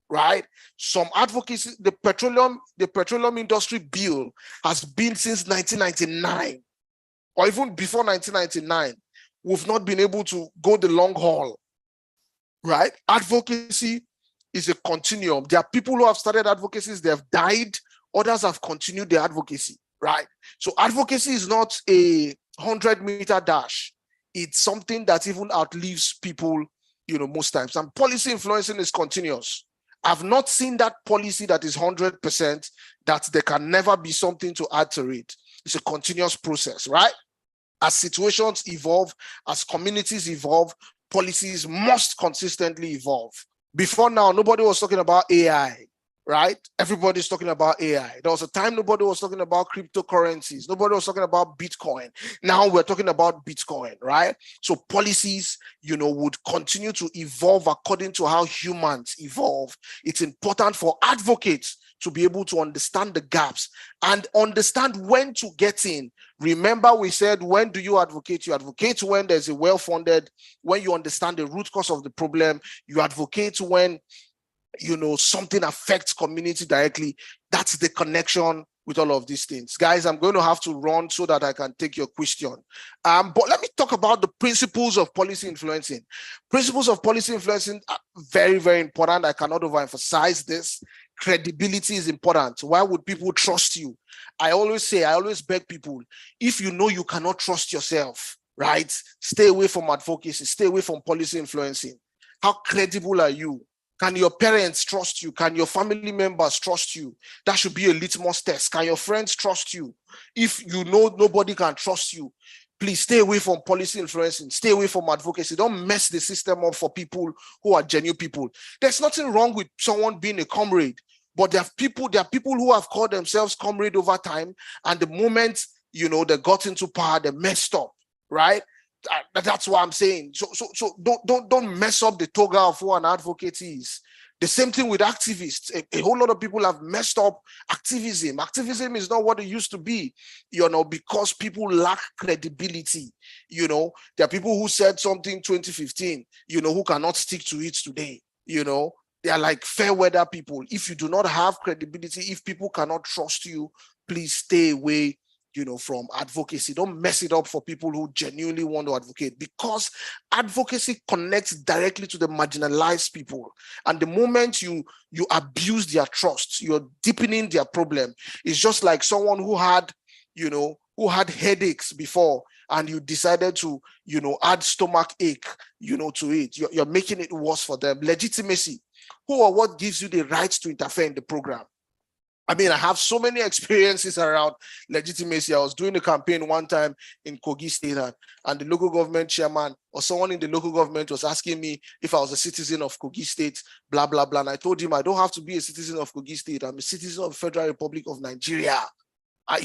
Speaker 3: right? Some advocacy, the petroleum industry bill has been since 1999, or even before 1999. We've not been able to go the long haul, right? Advocacy is a continuum. There are people who have started advocacies, they have died, others have continued their advocacy, right? So advocacy is not a 100-meter dash. It's something that even outlives people, most times. And policy influencing is continuous. I've not seen that policy that is 100%, that there can never be something to add to it. It's a continuous process, right? As situations evolve, as communities evolve, policies must consistently evolve. Before now, nobody was talking about AI, right? Everybody's talking about AI. There was a time nobody was talking about cryptocurrencies. Nobody was talking about Bitcoin. Now we're talking about Bitcoin, right? So policies, would continue to evolve according to how humans evolve. It's important for advocates to be able to understand the gaps and understand when to get in. Remember, we said, when do you advocate? You advocate when there's a well-funded, when you understand the root cause of the problem. You advocate when, something affects community directly. That's the connection with all of these things. Guys, I'm going to have to run so that I can take your question. But let me talk about the principles of policy influencing. Principles of policy influencing are very, very important. I cannot overemphasize this. Credibility is important. Why would people trust you? I always beg people, if you know you cannot trust yourself, right? Stay away from advocacy, stay away from policy influencing. How credible are you? Can your parents trust you? Can your family members trust you? That should be a litmus test. Can your friends trust you? If you know nobody can trust you, please stay away from policy influencing, stay away from advocacy. Don't mess the system up for people who are genuine people. There's nothing wrong with someone being a comrade, but there are people who have called themselves comrade over time, and the moment they got into power, they messed up, right? That's what I'm saying. So don't mess up the toga of who an advocate is. The same thing with activists. A whole lot of people have messed up activism. Activism is not what it used to be, because people lack credibility. There are people who said something 2015, who cannot stick to it today. They are like fair weather people. If you do not have credibility, if people cannot trust you, please stay away from advocacy. Don't mess it up for people who genuinely want to advocate, because advocacy connects directly to the marginalized people. And the moment you abuse their trust, you're deepening their problem. It's just like someone who had headaches before, and you decided to, add stomach ache, to it. You're making it worse for them. Legitimacy. Who or what gives you the right to interfere in the program? I mean, I have so many experiences around legitimacy. I was doing a campaign one time in Kogi State, and the local government chairman or someone in the local government was asking me if I was a citizen of Kogi State, blah, blah, blah. And I told him I don't have to be a citizen of Kogi State. I'm a citizen of the Federal Republic of Nigeria. I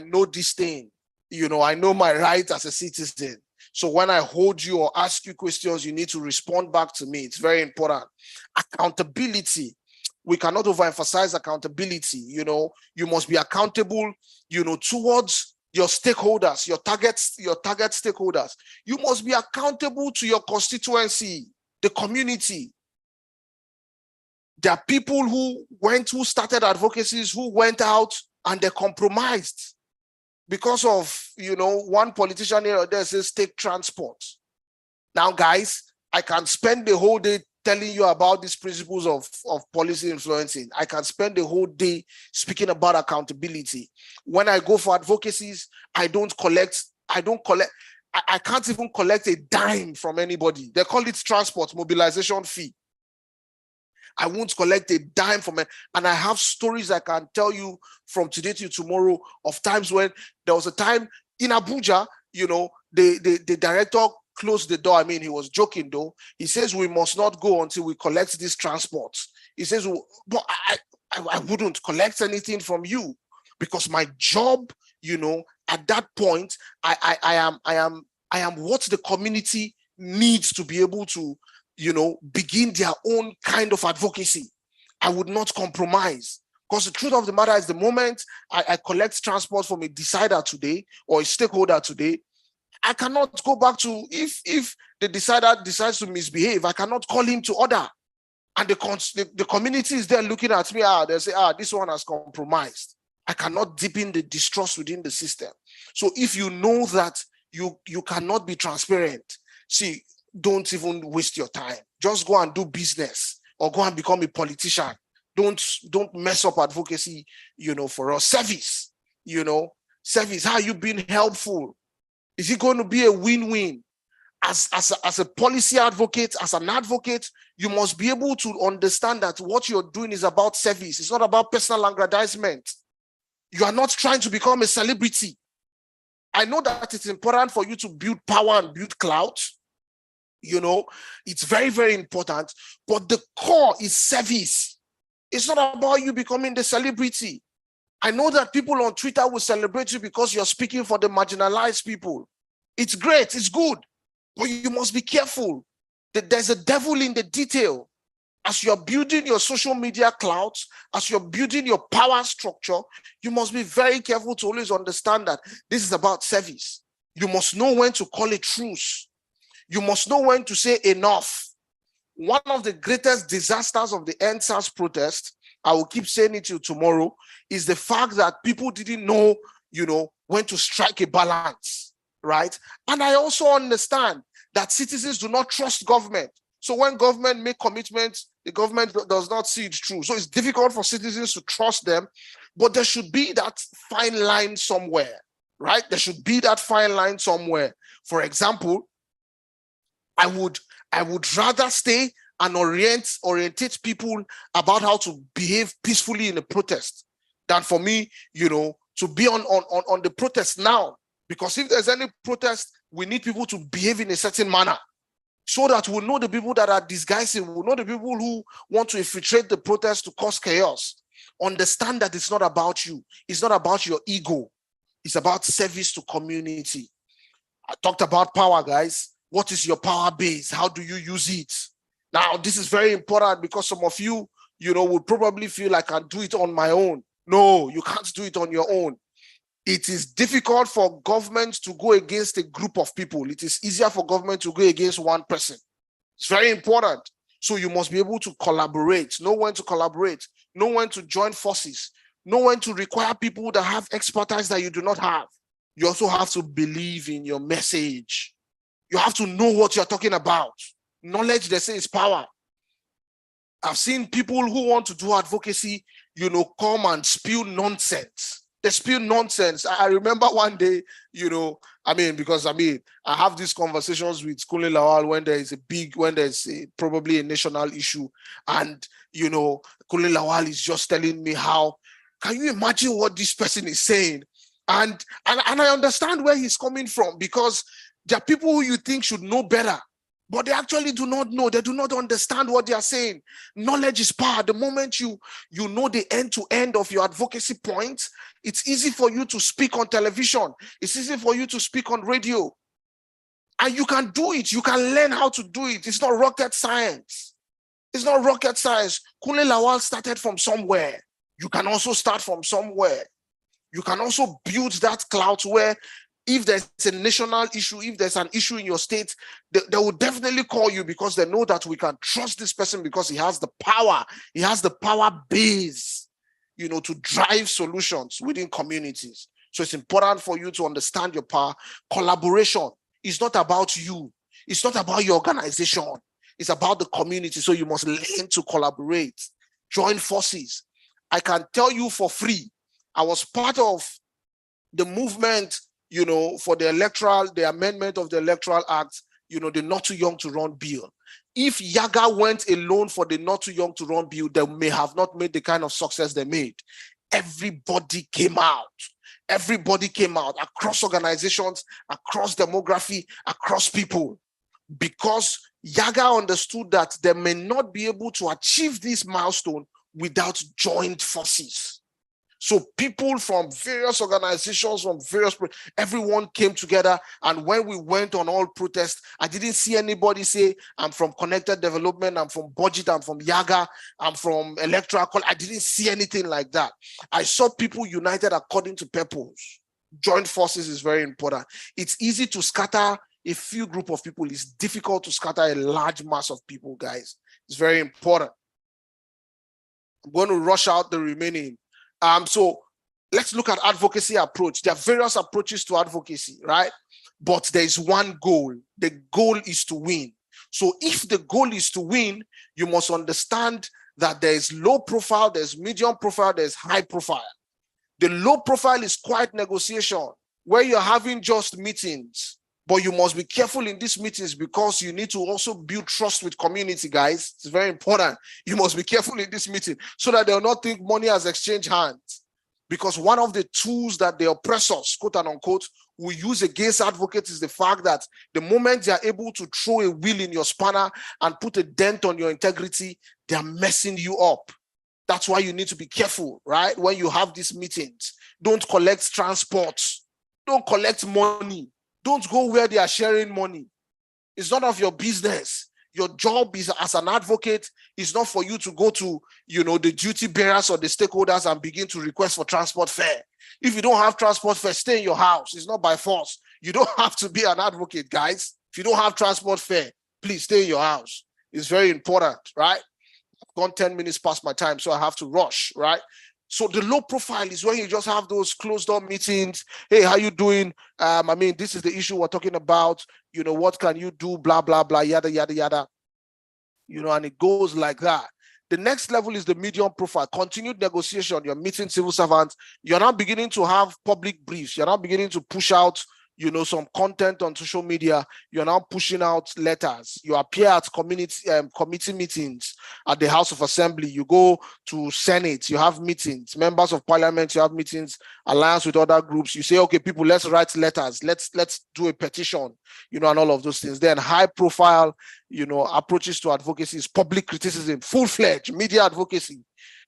Speaker 3: know this thing. I know my right as a citizen. So when I hold you or ask you questions, you need to respond back to me. It's very important. Accountability. We cannot overemphasize accountability. You must be accountable, towards your stakeholders, your target stakeholders. You must be accountable to your constituency, the community. There are people who started advocacies, who went out and they compromised because of, one politician here or there says take transport. Now, guys, I can spend the whole day telling you about these principles of policy influencing. I can spend the whole day speaking about accountability. When I go for advocacies, I can't even collect a dime from anybody. They call it transport mobilization fee. I won't collect a dime from it. And I have stories I can tell you from today to tomorrow of times when there was a time in Abuja, the director closed the door. I mean, he was joking though. He says, we must not go until we collect this transport. He says, but I wouldn't collect anything from you, because my job, at that point, I am what the community needs to be able to, begin their own kind of advocacy. I would not compromise, because the truth of the matter is, the moment I collect transport from a decider today or a stakeholder today, I cannot go back to, if the decider decides to misbehave, I cannot call him to order. And the community is there looking at me, they say, this one has compromised. I cannot deepen the distrust within the system. So if you know that you cannot be transparent, see, don't even waste your time. Just go and do business or go and become a politician. Don't mess up advocacy, for us. Service, service, how you been helpful? Is it going to be a win-win? as a policy advocate, as an advocate, you must be able to understand that what you're doing is about service. It's not about personal aggrandizement. You are not trying to become a celebrity. I know that it's important for you to build power and build clout. You know, it's very, very important. But the core is service. It's not about you becoming the celebrity. I know that people on Twitter will celebrate you because you're speaking for the marginalized people. It's great, it's good, but you must be careful that there's a devil in the detail. As you're building your social media clout, as you're building your power structure, you must be very careful to always understand that this is about service. You must know when to call a truce. You must know when to say enough. One of the greatest disasters of the NSAS protest, I will keep saying it till tomorrow, is the fact that people didn't know, when to strike a balance, right? And I also understand that citizens do not trust government. So when government make commitments, the government does not see it through. So it's difficult for citizens to trust them, but there should be that fine line somewhere, right? There should be that fine line somewhere. For example, I would rather stay and orientate people about how to behave peacefully in a protest than for me, to be on the protest now. Because if there's any protest, we need people to behave in a certain manner so that we'll know the people that are disguising, we'll know the people who want to infiltrate the protest to cause chaos. Understand that it's not about you. It's not about your ego. It's about service to community. I talked about power, guys. What is your power base? How do you use it? Now, this is very important because some of you, would probably feel like I can do it on my own. No, you can't do it on your own. It is difficult for government to go against a group of people. It is easier for government to go against one person. It's very important. So you must be able to collaborate, know when to collaborate, know when to join forces, know when to require people that have expertise that you do not have. You also have to believe in your message. You have to know what you're talking about. Knowledge, they say, is power. I've seen people who want to do advocacy, come and spew nonsense. They spew nonsense. I remember one day, I have these conversations with Kunle Lawal when there's probably a national issue. And, Kunle Lawal is just telling me how, can you imagine what this person is saying? And I understand where he's coming from, because there are people who you think should know better, but they actually do not know. They do not understand what they are saying. Knowledge is power. The moment you know the end-to-end of your advocacy point, it's easy for you to speak on television. It's easy for you to speak on radio. And you can do it. You can learn how to do it. It's not rocket science. It's not rocket science. Kunle Lawal started from somewhere. You can also start from somewhere. You can also build that clout where if there's a national issue, if there's an issue in your state, they will definitely call you because they know that we can trust this person because he has the power. He has the power base, to drive solutions within communities. So it's important for you to understand your power. Collaboration is not about you. It's not about your organization. It's about the community. So you must learn to collaborate, join forces. I can tell you for free, I was part of the movement, for the amendment of the Electoral Act, the Not Too Young to Run bill. If Yaga went alone for the Not Too Young to Run bill, they may have not made the kind of success they made. Everybody came out. Everybody came out across organizations, across demography, across people, because Yaga understood that they may not be able to achieve this milestone without joint forces. So people from various organizations, everyone came together. And when we went on all protests, I didn't see anybody say, I'm from Connected Development, I'm from Budget, I'm from Yaga, I'm from Electoral. I didn't see anything like that. I saw people united according to purpose. Joint forces is very important. It's easy to scatter a few group of people. It's difficult to scatter a large mass of people, guys. It's very important. I'm going to rush out the remaining. So let's look at advocacy approach. There are various approaches to advocacy, right? But there is one goal. The goal is to win. So if the goal is to win, you must understand that there is low profile, there's medium profile, there's high profile. The low profile is quiet negotiation, where you're having just meetings. But you must be careful in these meetings because you need to also build trust with community, guys. It's very important. You must be careful in this meeting so that they'll not think money has exchanged hands. Because one of the tools that the oppressors, quote and unquote, will use against advocates is the fact that the moment they are able to throw a wheel in your spanner and put a dent on your integrity, they are messing you up. That's why you need to be careful, right? When you have these meetings, don't collect transport. Don't collect money. Don't go where they are sharing money. It's none of your business. Your job is as an advocate is not for you to go to, the duty bearers or the stakeholders and begin to request for transport fare. If you don't have transport fare, stay in your house. It's not by force. You don't have to be an advocate, guys. If you don't have transport fare, please stay in your house. It's very important, right? I've gone 10 minutes past my time, so I have to rush, right? So the low profile is when you just have those closed door meetings. Hey, how you doing? This is the issue we're talking about. What can you do? Blah, blah, blah, yada, yada, yada. And it goes like that. The next level is the medium profile, continued negotiation. You're meeting civil servants. You're now beginning to have public briefs. You're now beginning to push out some content on social media. You're now pushing out letters. You appear at committee meetings at the House of Assembly. You go to Senate. You have meetings. Members of Parliament. You have meetings. Alliance with other groups. You say, okay, people, let's write letters. Let's do a petition. And all of those things. Then high profile, approaches to advocacy is public criticism, full-fledged media advocacy.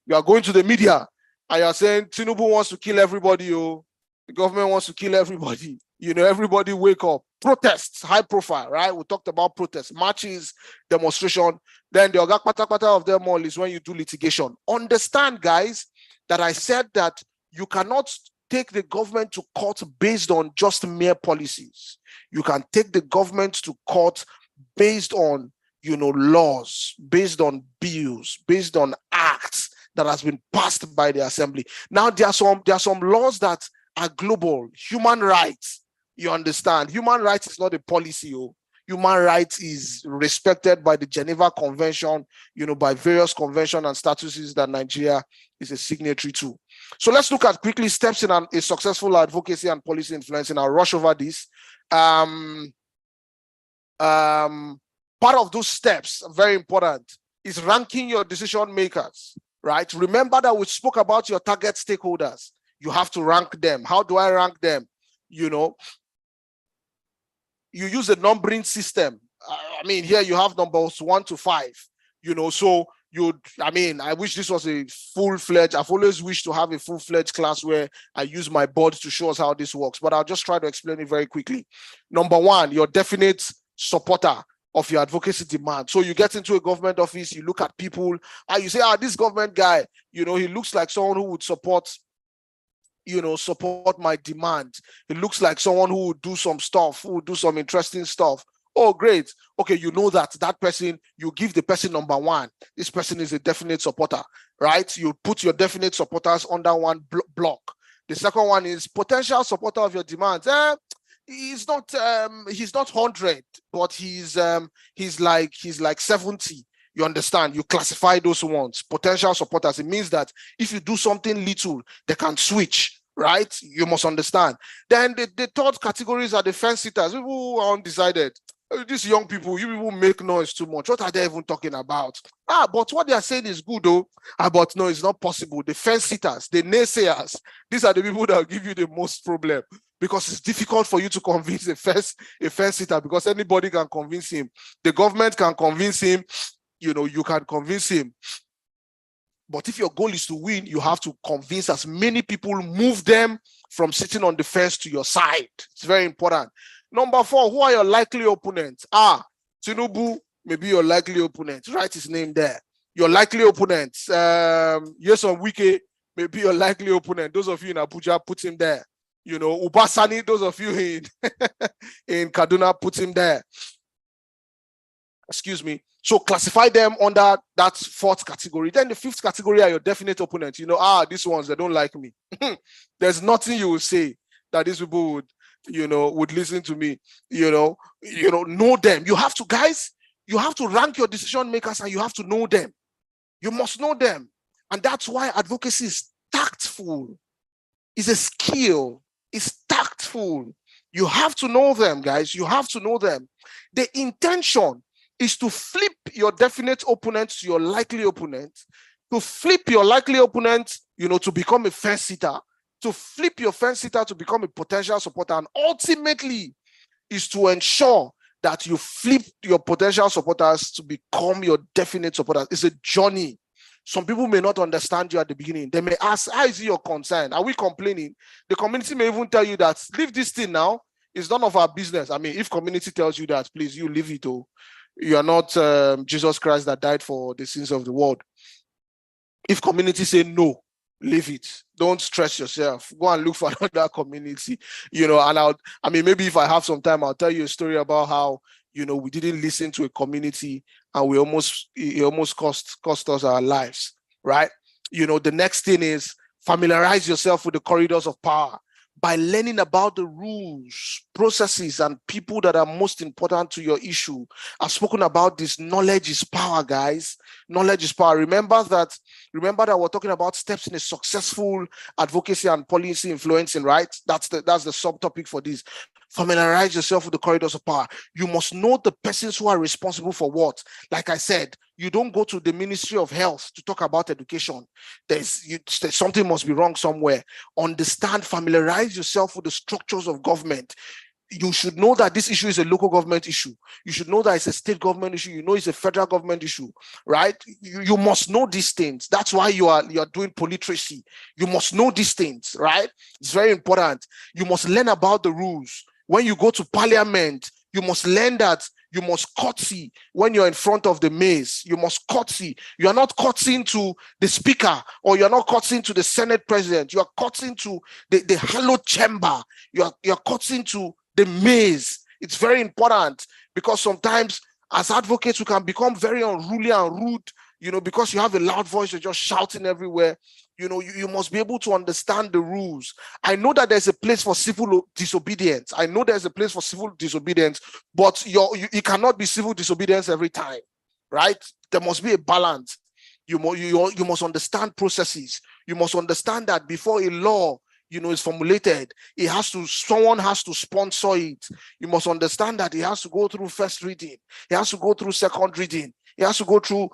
Speaker 3: You are going to the media and you're saying Tinubu wants to kill everybody. The government wants to kill everybody. Everybody wake up. Protests, high profile, right? We talked about protests, marches, demonstration. Then the oga kpata of them all is when you do litigation. Understand, guys, that I said that you cannot take the government to court based on just mere policies. You can take the government to court based on, laws, based on bills, based on acts that has been passed by the assembly. Now, there are some laws that are global. Human rights. You understand? Human rights is not a policy. Human rights is respected by the Geneva Convention, by various conventions and statuses that Nigeria is a signatory to. So let's look at quickly steps in a successful advocacy and policy influencing. I'll rush over this. Part of those steps, very important, is ranking your decision makers, right? Remember that we spoke about your target stakeholders. You have to rank them. How do I rank them? You use a numbering system. Here you have numbers 1 to 5, so I wish this was a full-fledged, I've always wished to have a full-fledged class where I use my board to show us how this works, but I'll just try to explain it very quickly. Number 1, your definite supporter of your advocacy demand. So you get into a government office, you look at people, and you say, this government guy, he looks like someone who would support my demand. It looks like someone who would do some stuff, who would do some interesting stuff. Oh, great. Okay, that person, you give the person number 1. This person is a definite supporter, right? You put your definite supporters under one block. The second one is potential supporter of your demands. He's not 100, but he's like 70. You understand? You classify those ones, potential supporters. It means that if you do something little, they can switch, right? You must understand. Then the third categories are the fence sitters, people who are undecided. These young people, you people make noise too much. What are they even talking about? But what they are saying is good, though. But no, it's not possible. The fence sitters, the naysayers, these are the people that will give you the most problem because it's difficult for you to convince a fence sitter because anybody can convince him. The government can convince him. You can convince him. But if your goal is to win, you have to convince as many people, move them from sitting on the fence to your side. It's very important. Number 4, who are your likely opponents? Tinubu may be your likely opponent. Write his name there. Your likely opponents. XII018 may be your likely opponent. Those of you in Abuja, put him there. Ubasani, those of you in Kaduna, put him there. Excuse me. So classify them under that 4th category. Then the 5th category are your definite opponents. These ones, they don't like me. There's nothing you will say that these people would listen to me. Know them. You have to, guys, you have to rank your decision makers and you have to know them. You must know them. And that's why advocacy is tactful. It's a skill. It's tactful. You have to know them, guys. You have to know them. The intention is to flip your definite opponent to your likely opponent, to flip your likely opponent, to become a fence sitter, to flip your fence sitter to become a potential supporter, and ultimately is to ensure that you flip your potential supporters to become your definite supporters. It's a journey. Some people may not understand you at the beginning. They may ask, how is it your concern? Are we complaining? The community may even tell you that, leave this thing now. It's none of our business. I mean, if community tells you that, please, you leave it. Oh, you are not Jesus Christ that died for the sins of the world. If community say no, leave it. Don't stress yourself. Go and look for another community, and maybe if I have some time, I'll tell you a story about how, we didn't listen to a community and it almost cost us our lives, right? The next thing is familiarize yourself with the corridors of power by learning about the rules, processes, and people that are most important to your issue. I've spoken about this. Knowledge is power, guys. Knowledge is power. Remember that we're talking about steps in a successful advocacy and policy influencing, right? That's the subtopic for this. Familiarize yourself with the corridors of power. You must know the persons who are responsible for what. Like I said, you don't go to the Ministry of Health to talk about education. Something must be wrong somewhere. Understand, familiarize yourself with the structures of government. You should know that this issue is a local government issue. You should know that it's a state government issue. It's a federal government issue, right? You must know these things. That's why you are doing politeracy. You must know these things, right? It's very important. You must learn about the rules. When you go to parliament, you must learn that you must curtsy when you're in front of the maze. You must curtsy. You are not curtsying to the speaker, or you're not curtsying to the Senate president. You are curtsying to the hallowed chamber. You're curtsying to the maze. It's very important, because sometimes as advocates, we can become very unruly and rude, because you have a loud voice, you're just shouting everywhere. You must be able to understand the rules. I know that there's a place for civil disobedience. But you cannot be civil disobedience every time, right? There must be a balance. You must understand processes. You must understand that before a law, is formulated, someone has to sponsor it. You must understand that it has to go through first reading. It has to go through second reading. It has to go through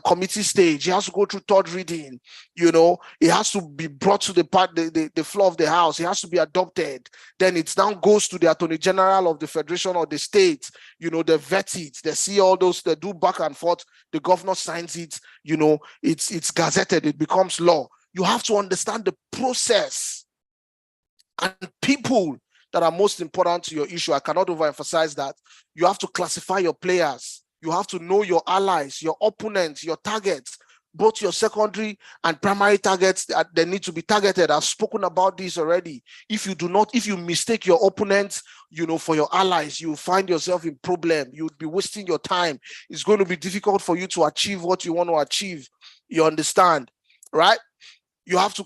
Speaker 3: committee stage. It has to go through third reading. It has to be brought to the floor of the House. It has to be adopted. Then it now goes to the Attorney General of the Federation or the state. They vet it. They see all those. They do back and forth. The governor signs it. It's gazetted. It becomes law. You have to understand the process and people that are most important to your issue. I cannot overemphasize that. You have to classify your players. You have to know your allies, your opponents, your targets, both your secondary and primary targets. They need to be targeted. I've spoken about this already. If you mistake your opponents, for your allies, you find yourself in problem. You'd be wasting your time. It's going to be difficult for you to achieve what you want to achieve. You understand, right? You have to,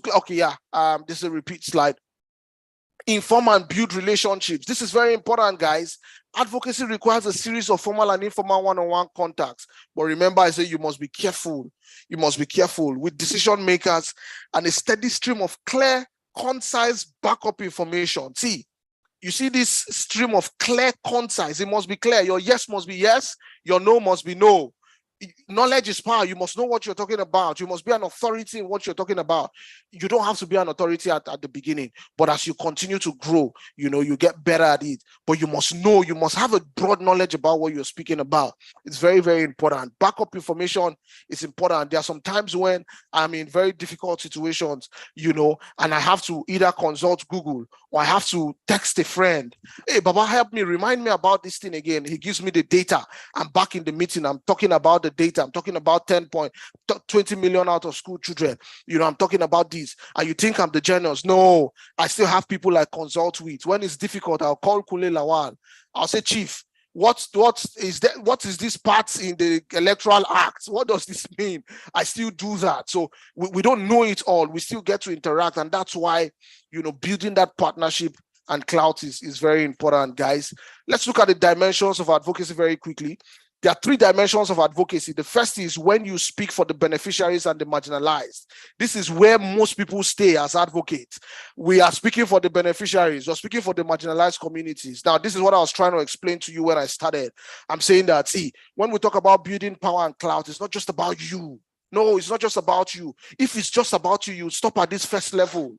Speaker 3: this is a repeat slide. Inform and build relationships. This is very important, guys. Advocacy requires a series of formal and informal one-on-one contacts. But remember, I say you must be careful. You must be careful with decision makers and a steady stream of clear, concise backup information. See, you see this stream of clear, concise. It must be clear. Your yes must be yes. Your no must be no. Knowledge is power. You must know what you're talking about. You must be an authority in what you're talking about. You don't have to be an authority at the beginning, but as you continue to grow, you get better at it. But you must know, you must have a broad knowledge about what you're speaking about. It's very, very important. Backup information is important. There are some times when I'm in very difficult situations, and I have to either consult Google or I have to text a friend. Hey, Baba, help me, remind me about this thing again. He gives me the data. I'm back in the meeting. I'm talking about the data. I'm talking about 20 million out of school children. I'm talking about this. And you think I'm the genius. No, I still have people I consult with. When it's difficult, I'll call Kule Lawal. I'll say, Chief, what is this part in the Electoral Act? What does this mean? I still do that. So we don't know it all. We still get to interact. And that's why, building that partnership and clout is very important, guys. Let's look at the dimensions of advocacy very quickly. There are three dimensions of advocacy. The first is when you speak for the beneficiaries and the marginalized. This is where most people stay as advocates. We are speaking for the beneficiaries. We're speaking for the marginalized communities. Now, this is what I was trying to explain to you when I started. I'm saying that, see, when we talk about building power and clout, it's not just about you. No, it's not just about you. If it's just about you, you stop at this first level.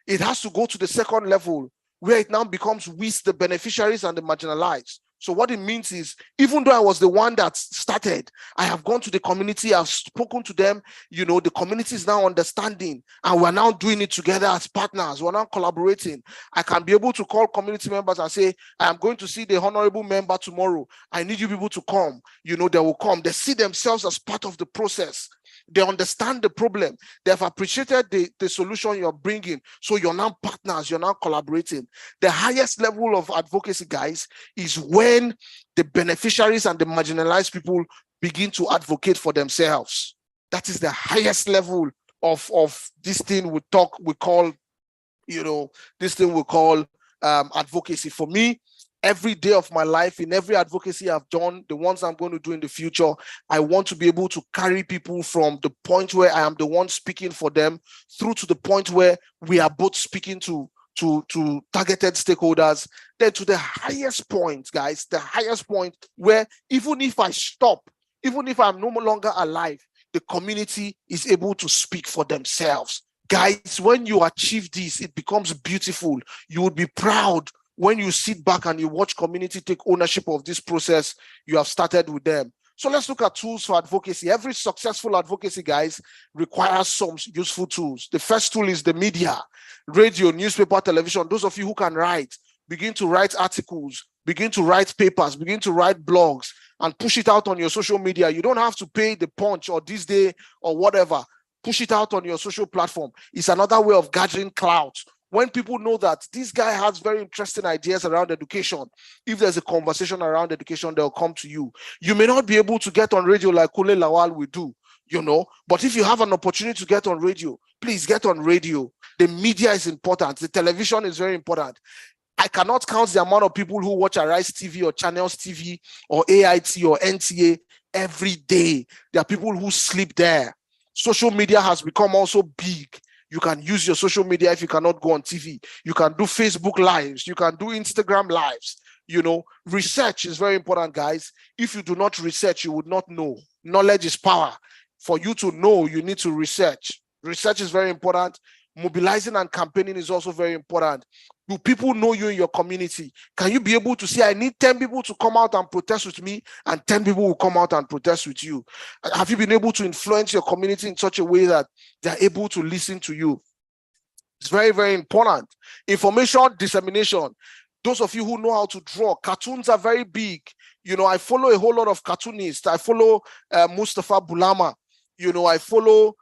Speaker 3: It has to go to the second level, where it now becomes with the beneficiaries and the marginalized. So what it means is, even though I was the one that started, I have gone to the community, I've spoken to them, the community is now understanding, and we're now doing it together as partners. We're now collaborating. I can be able to call community members and say, I am going to see the honorable member tomorrow. I need you people to come. They will come. They see themselves as part of the process. They understand the problem. They have appreciated the solution you're bringing. So you're now partners, you're now collaborating. The highest level of advocacy, guys, is when the beneficiaries and the marginalized people begin to advocate for themselves. That is the highest level of this thing we call advocacy. For me, every day of my life, in every advocacy I've done, the ones I'm going to do in the future, I want to be able to carry people from the point where I am the one speaking for them through to the point where we are both speaking to targeted stakeholders, then to the highest point, guys, the highest point where even if I stop, even if I'm no longer alive, the community is able to speak for themselves. Guys, when you achieve this, it becomes beautiful. You would be proud when you sit back and you watch community take ownership of this process you have started with them. So let's look at tools for advocacy. Every successful advocacy, guys, requires some useful tools. The first tool is the media, radio, newspaper, television. Those of you who can write, begin to write articles, begin to write papers, begin to write blogs, and push it out on your social media. You don't have to pay the Punch or This Day or whatever. Push it out on your social platform. It's another way of gathering clout. When people know that this guy has very interesting ideas around education, if there's a conversation around education, they'll come to you. You may not be able to get on radio like Kule Lawal will do, but if you have an opportunity to get on radio, please get on radio. The media is important. The television is very important. I cannot count the amount of people who watch Arise TV or Channels TV or AIT or NTA every day. There are people who sleep there. Social media has become also big. You can use your social media if you cannot go on TV. You can do Facebook lives. You can do Instagram lives. Research is very important, guys. If you do not research, you would not know. Knowledge is power. For you to know, you need to research. Research is very important. Mobilizing and campaigning is also very important. Do people know you in your community? Can you be able to say, I need 10 people to come out and protest with me, and 10 people will come out and protest with you? Have you been able to influence your community in such a way that they're able to listen to you? It's very, very important. Information dissemination. Those of you who know how to draw, cartoons are very big. I follow a whole lot of cartoonists. I follow Mustafa Bulama. I follow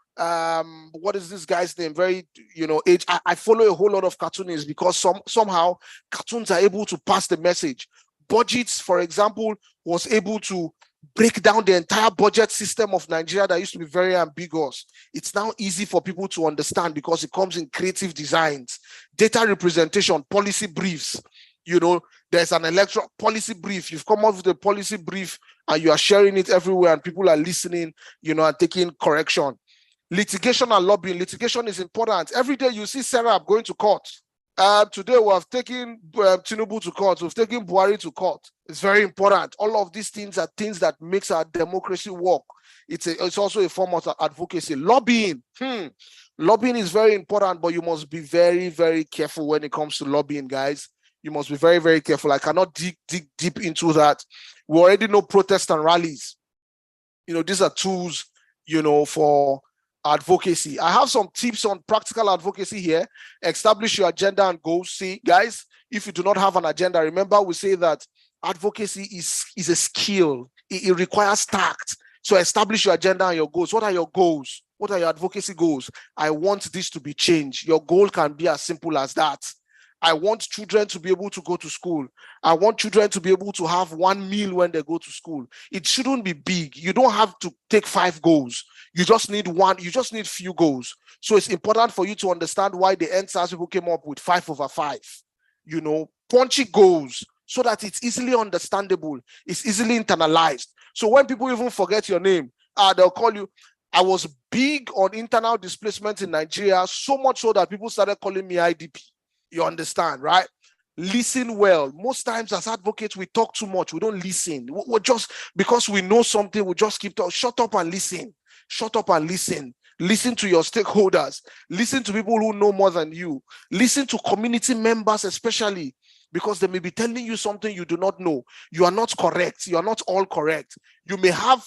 Speaker 3: what is this guy's name? I follow a whole lot of cartoonists because somehow cartoons are able to pass the message. Budgets, for example, was able to break down the entire budget system of Nigeria that used to be very ambiguous. It's now easy for people to understand because it comes in creative designs. Data representation, policy briefs. There's an electoral policy brief. You've come up with a policy brief and you are sharing it everywhere and people are listening, and taking correction. Litigation and lobbying. Litigation is important. Every day you see Sarah going to court. Today we have taken Tinubu to court. We've taken Buhari to court. It's very important. All of these things are things that makes our democracy work. It's also a form of advocacy. Lobbying. Lobbying is very important, but you must be very, very careful when it comes to lobbying, guys. You must be very, very careful. I cannot dig deep into that. We already know protests and rallies. These are tools, for advocacy. I have some tips on practical advocacy here. Establish your agenda and goals. See, guys, if you do not have an agenda, remember we say that advocacy is a skill. It requires tact. So establish your agenda and your goals. What are your goals? What are your advocacy goals? I want this to be changed. Your goal can be as simple as that. I want children to be able to go to school. I want children to be able to have one meal when they go to school. It shouldn't be big. You don't have to take 5 goals. You just need one. You just need few goals. So it's important for you to understand why the NSAS people came up with 5/5. Punchy goals so that it's easily understandable. It's easily internalized. So when people even forget your name, they'll call you. I was big on internal displacement in Nigeria, so much so that people started calling me IDP. You understand, right? Listen well. Most times as advocates, we talk too much. We don't listen. We're just, because we know something, we just keep talking. Shut up and listen. Shut up and listen. Listen to your stakeholders. Listen to people who know more than you. Listen to community members especially, because they may be telling you something you do not know. You are not correct. You are not all correct. You may have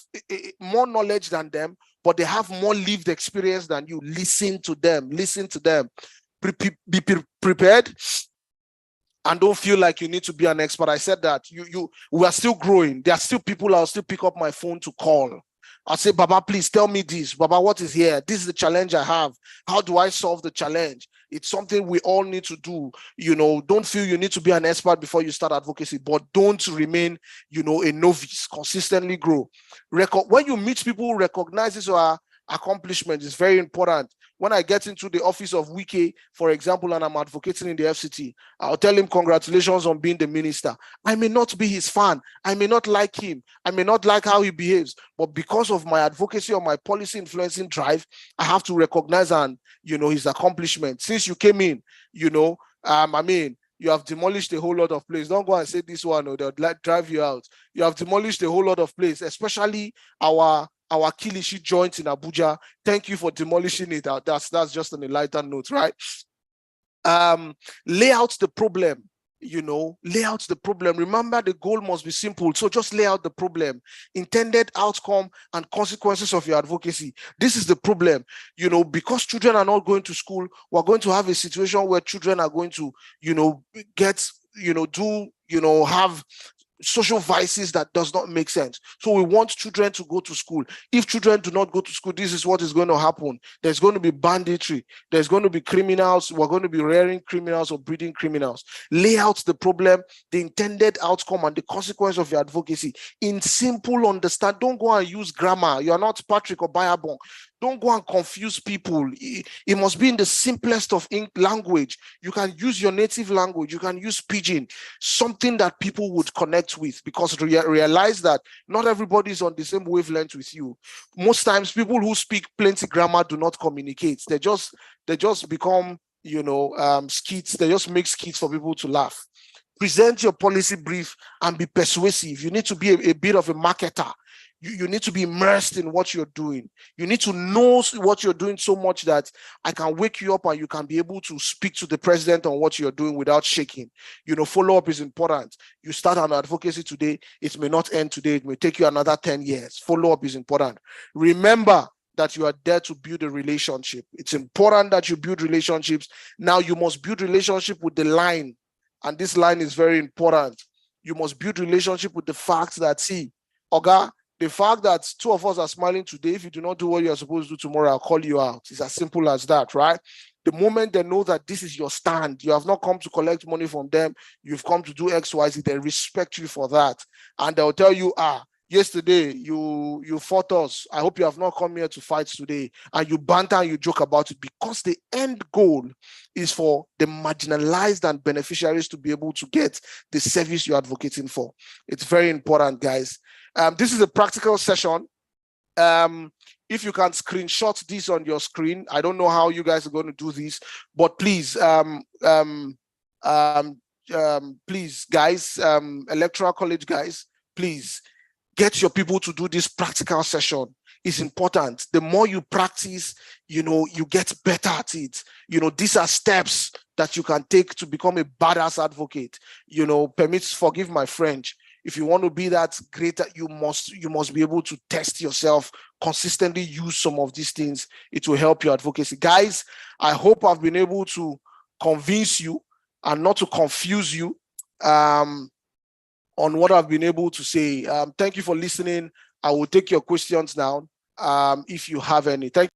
Speaker 3: more knowledge than them, but they have more lived experience than you. Listen to them. Listen to them. Be prepared. And don't feel like you need to be an expert. I said that we are still growing. There are still people I'll still pick up my phone to call. I'll say, Baba, please tell me this. Baba, what is here? This is the challenge I have. How do I solve the challenge? It's something we all need to do. Don't feel you need to be an expert before you start advocacy, but don't remain, a novice. Consistently grow. When you meet people who recognize this or accomplishment, is very important. When I get into the office of Wike, for example, and I'm advocating in the FCT, I'll tell him congratulations on being the minister. I may not be his fan. I may not like him. I may not like how he behaves. But because of my advocacy or my policy influencing drive, I have to recognize his accomplishment. Since you came in, you have demolished a whole lot of places. Don't go and say this one, or they'll drive you out. You have demolished a whole lot of places, especially our Kilishi joint in Abuja. Thank you for demolishing it. That's just on a lighter note, right? Lay out the problem. Lay out the problem. Remember, the goal must be simple. So just lay out the problem, intended outcome and consequences of your advocacy. This is the problem. Because children are not going to school, we're going to have a situation where children are going to, have social vices that does not make sense. So we want children to go to school. If children do not go to school, this is what is going to happen. There's going to be banditry. There's going to be criminals. We're going to be rearing criminals or breeding criminals. Lay out the problem, the intended outcome, and the consequence of your advocacy in simple understand. Don't go and use grammar. You are not Patrick or Bayabon. Don't go and confuse people. It must be in the simplest of language. You can use your native language. You can use pidgin, something that people would connect with, because realize that not everybody is on the same wavelength with you. Most times, people who speak plenty grammar do not communicate. They just become, skits. They just make skits for people to laugh. Present your policy brief and be persuasive. You need to be a bit of a marketer. You need to be immersed in what you're doing. You need to know what you're doing so much that I can wake you up and you can be able to speak to the president on what you're doing without shaking. Follow-up is important. You start an advocacy today, it may not end today. It may take you another 10 years. Follow-up is important. Remember that you are there to build a relationship. It's important that you build relationships. Now you must build relationship with the line. And this line is very important. You must build relationship with the fact that, see, Oga, the fact that two of us are smiling today, if you do not do what you're supposed to do tomorrow, I'll call you out. It's as simple as that, right? The moment they know that this is your stand, you have not come to collect money from them, you've come to do XYZ, they respect you for that. And they'll tell you, yesterday you fought us. I hope you have not come here to fight today. And you banter and you joke about it, because the end goal is for the marginalized and beneficiaries to be able to get the service you're advocating for. It's very important, guys. This is a practical session. If you can screenshot this on your screen, I don't know how you guys are going to do this, but please, please, guys, electoral college guys, please get your people to do this practical session. It's important. The more you practice, you get better at it. These are steps that you can take to become a badass advocate. Forgive my French. If you want to be that greater, you must be able to test yourself, consistently use some of these things. It will help your advocacy. Guys, I hope I've been able to convince you and not to confuse you on what I've been able to say. Thank you for listening. I will take your questions now if you have any. Thank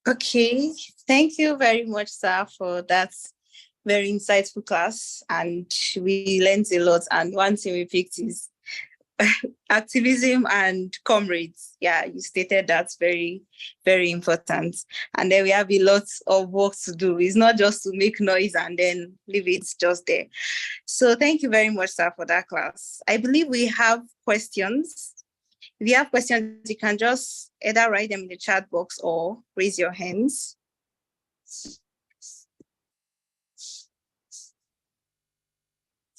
Speaker 3: you.
Speaker 1: Okay, thank you very much, sir, for that very insightful class, and we learned a lot. And one thing we picked is activism and comrades. Yeah, you stated that's very, very important. And then we have a lot of work to do. It's not just to make noise and then leave it just there. So thank you very much, sir, for that class. I believe we have questions. If you have questions, you can just either write them in the chat box or raise your hands.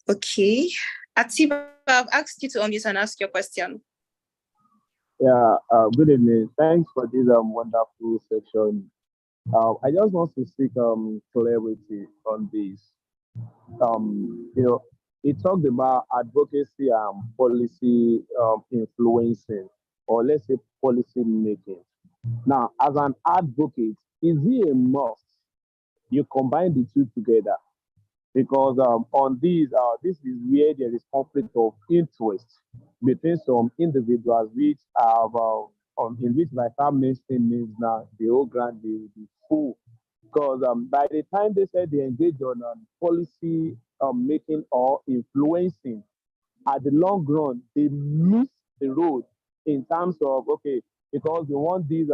Speaker 1: Okay. Atiba, I've asked you to unmute and ask your question.
Speaker 6: Yeah, good evening. Thanks for this wonderful session. I just want to seek clarity on this. It talked about advocacy and policy influencing, or let's say policy making. Now, as an advocate, is it a must you combine the two together? Because on these, this is where there is conflict of interest between some individuals which have, in which my family means now the whole grant the full. Because by the time they said they engage on policy making or influencing, at the long run, they miss the road in terms of, okay, because we want these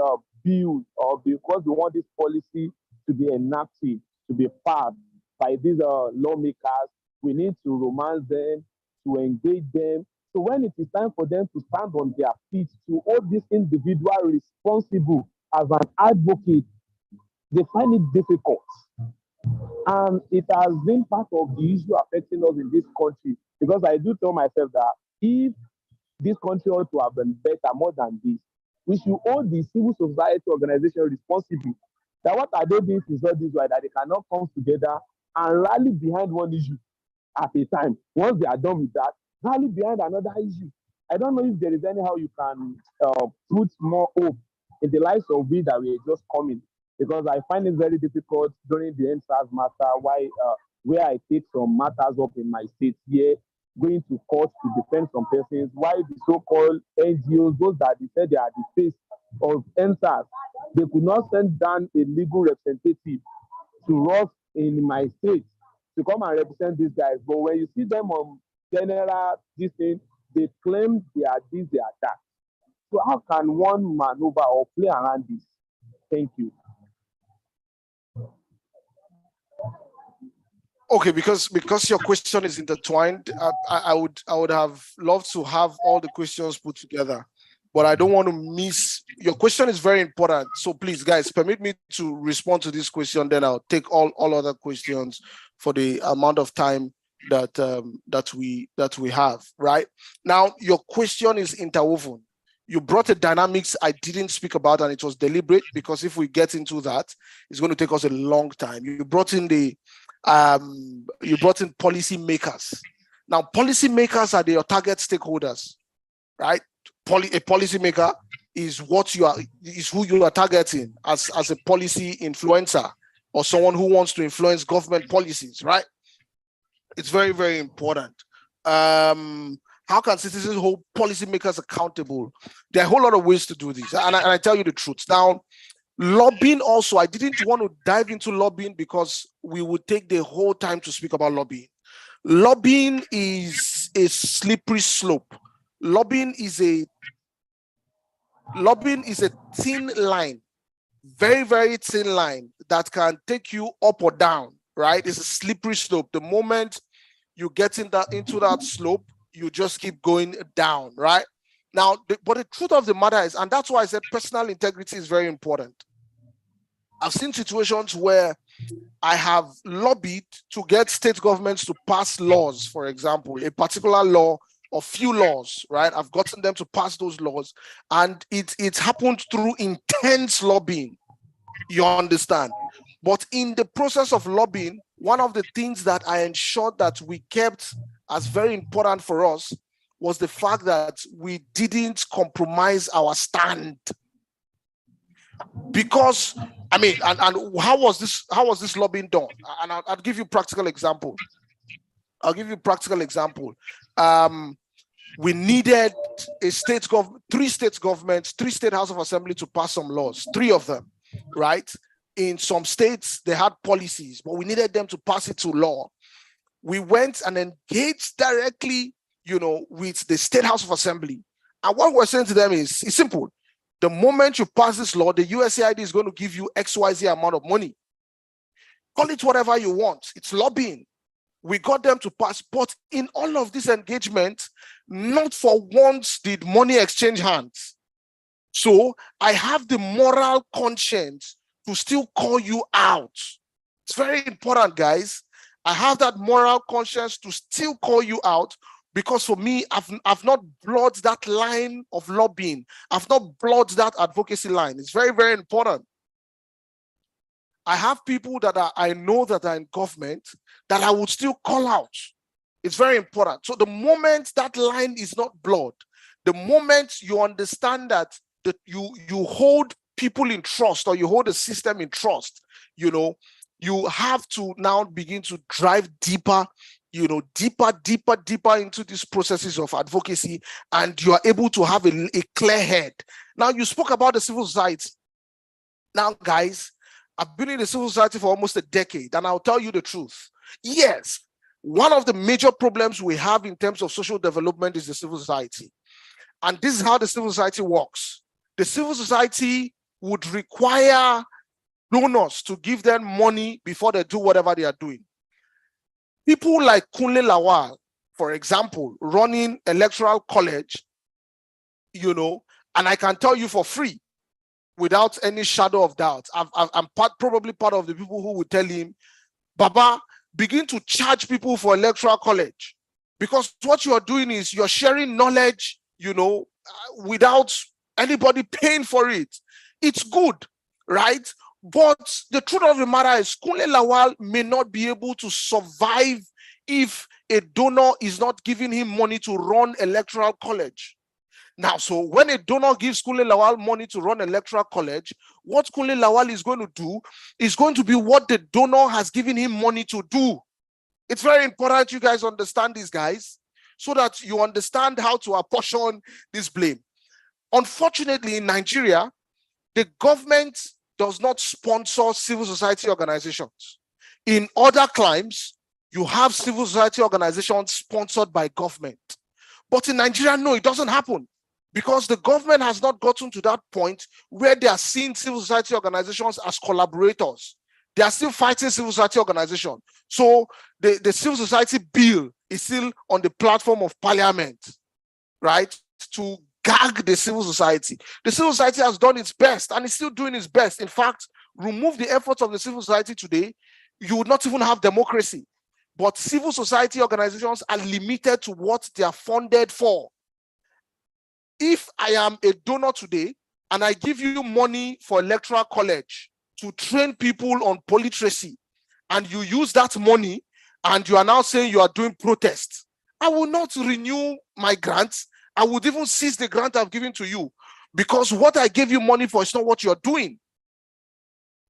Speaker 6: bills or because we want this policy to be enacted, to be passed by these lawmakers, we need to romance them, to engage them. So when it is time for them to stand on their feet, to hold this individual responsible as an advocate, they find it difficult. And it has been part of the issue affecting us in this country, because I do tell myself that if this country ought to have been better more than this, we should hold the civil society organization responsible. That what are they doing is not this way, that they cannot come together and rally behind one issue at a time. Once they are done with that, rally behind another issue. I don't know if there is anyhow you can put more hope in the lives of we that we are just coming, because I find it very difficult during the NSAS matter, where I take some matters up in my state here, going to court to defend some persons, why the so-called NGOs, those that they said they are the face of NSAS, they could not send down a legal representative to us in my state to come and represent these guys. But when you see them on general this thing, they claim they are this, they are that. So how can one maneuver or play around this? Thank you.
Speaker 3: Okay, because your question is intertwined, I would have loved to have all the questions put together, but I don't want to miss. Your question is very important, so please, guys, permit me to respond to this question. Then I'll take all other questions for the amount of time that we have. Right now, your question is interwoven. You brought a dynamics I didn't speak about, and it was deliberate, because if we get into that, it's going to take us a long time. You brought in policy makers. Now, policy makers are your target stakeholders, right? A policy maker is who you are targeting as a policy influencer, or someone who wants to influence government policies, right? It's very, very important. How can citizens hold policymakers accountable? There are a whole lot of ways to do this, and I tell you the truth. Now, lobbying also, I didn't want to dive into lobbying because we would take the whole time to speak about lobbying. Lobbying is a slippery slope. Lobbying is a thin line, very, very thin line that can take you up or down, right? It's a slippery slope. The moment you get into that slope, you just keep going down, right? Now, but the truth of the matter is, and that's why I said personal integrity is very important. I've seen situations where I have lobbied to get state governments to pass laws, for example, a particular law or few laws, right? I've gotten them to pass those laws, and it's happened through intense lobbying, you understand? But in the process of lobbying, one of the things that I ensured that we kept as very important for us was the fact that we didn't compromise our stand. Because, I mean, and how was this lobbying done? And I'll give you a practical example. We needed three state governments, 3 state House of Assembly to pass some laws, 3 of them, right? In some states, they had policies, but we needed them to pass it to law. We went and engaged directly, with the State House of Assembly. And what we're saying to them is, it's simple. The moment you pass this law, the USAID is going to give you XYZ amount of money. Call it whatever you want. It's lobbying. We got them to pass, but in all of this engagement, not for once did money exchange hands. So I have the moral conscience to still call you out. It's very important, guys. I have that moral conscience to still call you out, because for me, I've not blurred that line of lobbying. I've not blurred that advocacy line. It's very, very important. I have people that I know that are in government that I would still call out. It's very important. So the moment that line is not blurred, the moment you understand that you hold people in trust, or you hold the system in trust, you have to now begin to drive deeper, deeper into these processes of advocacy, and you are able to have a clear head. Now, you spoke about the civil society. Now, guys, I've been in the civil society for almost a decade, and I'll tell you the truth. Yes, one of the major problems we have in terms of social development is the civil society. And this is how the civil society works. The civil society would require donors to give them money before they do whatever they are doing. People like Kunle Lawal, for example, running electoral college, and I can tell you for free, without any shadow of doubt, I'm probably part of the people who would tell him, Baba, begin to charge people for electoral college, because what you are doing is you're sharing knowledge, without anybody paying for it. It's good, right? But the truth of the matter is, Kunle Lawal may not be able to survive if a donor is not giving him money to run electoral college. Now, so when a donor gives Kunle Lawal money to run electoral college, what Kunle Lawal is going to do is going to be what the donor has given him money to do. It's very important you guys understand this, guys, so that you understand how to apportion this blame. Unfortunately, in Nigeria, the government does not sponsor civil society organizations. In other climes, you have civil society organizations sponsored by government. But in Nigeria, no, it doesn't happen, because the government has not gotten to that point where they are seeing civil society organizations as collaborators. They are still fighting civil society organization. So the civil society bill is still on the platform of parliament, right, to gag the civil society. The civil society has done its best and is still doing its best. In fact, remove the efforts of the civil society today, you would not even have democracy. But civil society organizations are limited to what they are funded for. If I am a donor today and I give you money for electoral college to train people on polytracy, and you use that money and you are now saying you are doing protests, I will not renew my grants. I would even seize the grant I've given to you, because what I gave you money for is not what you're doing.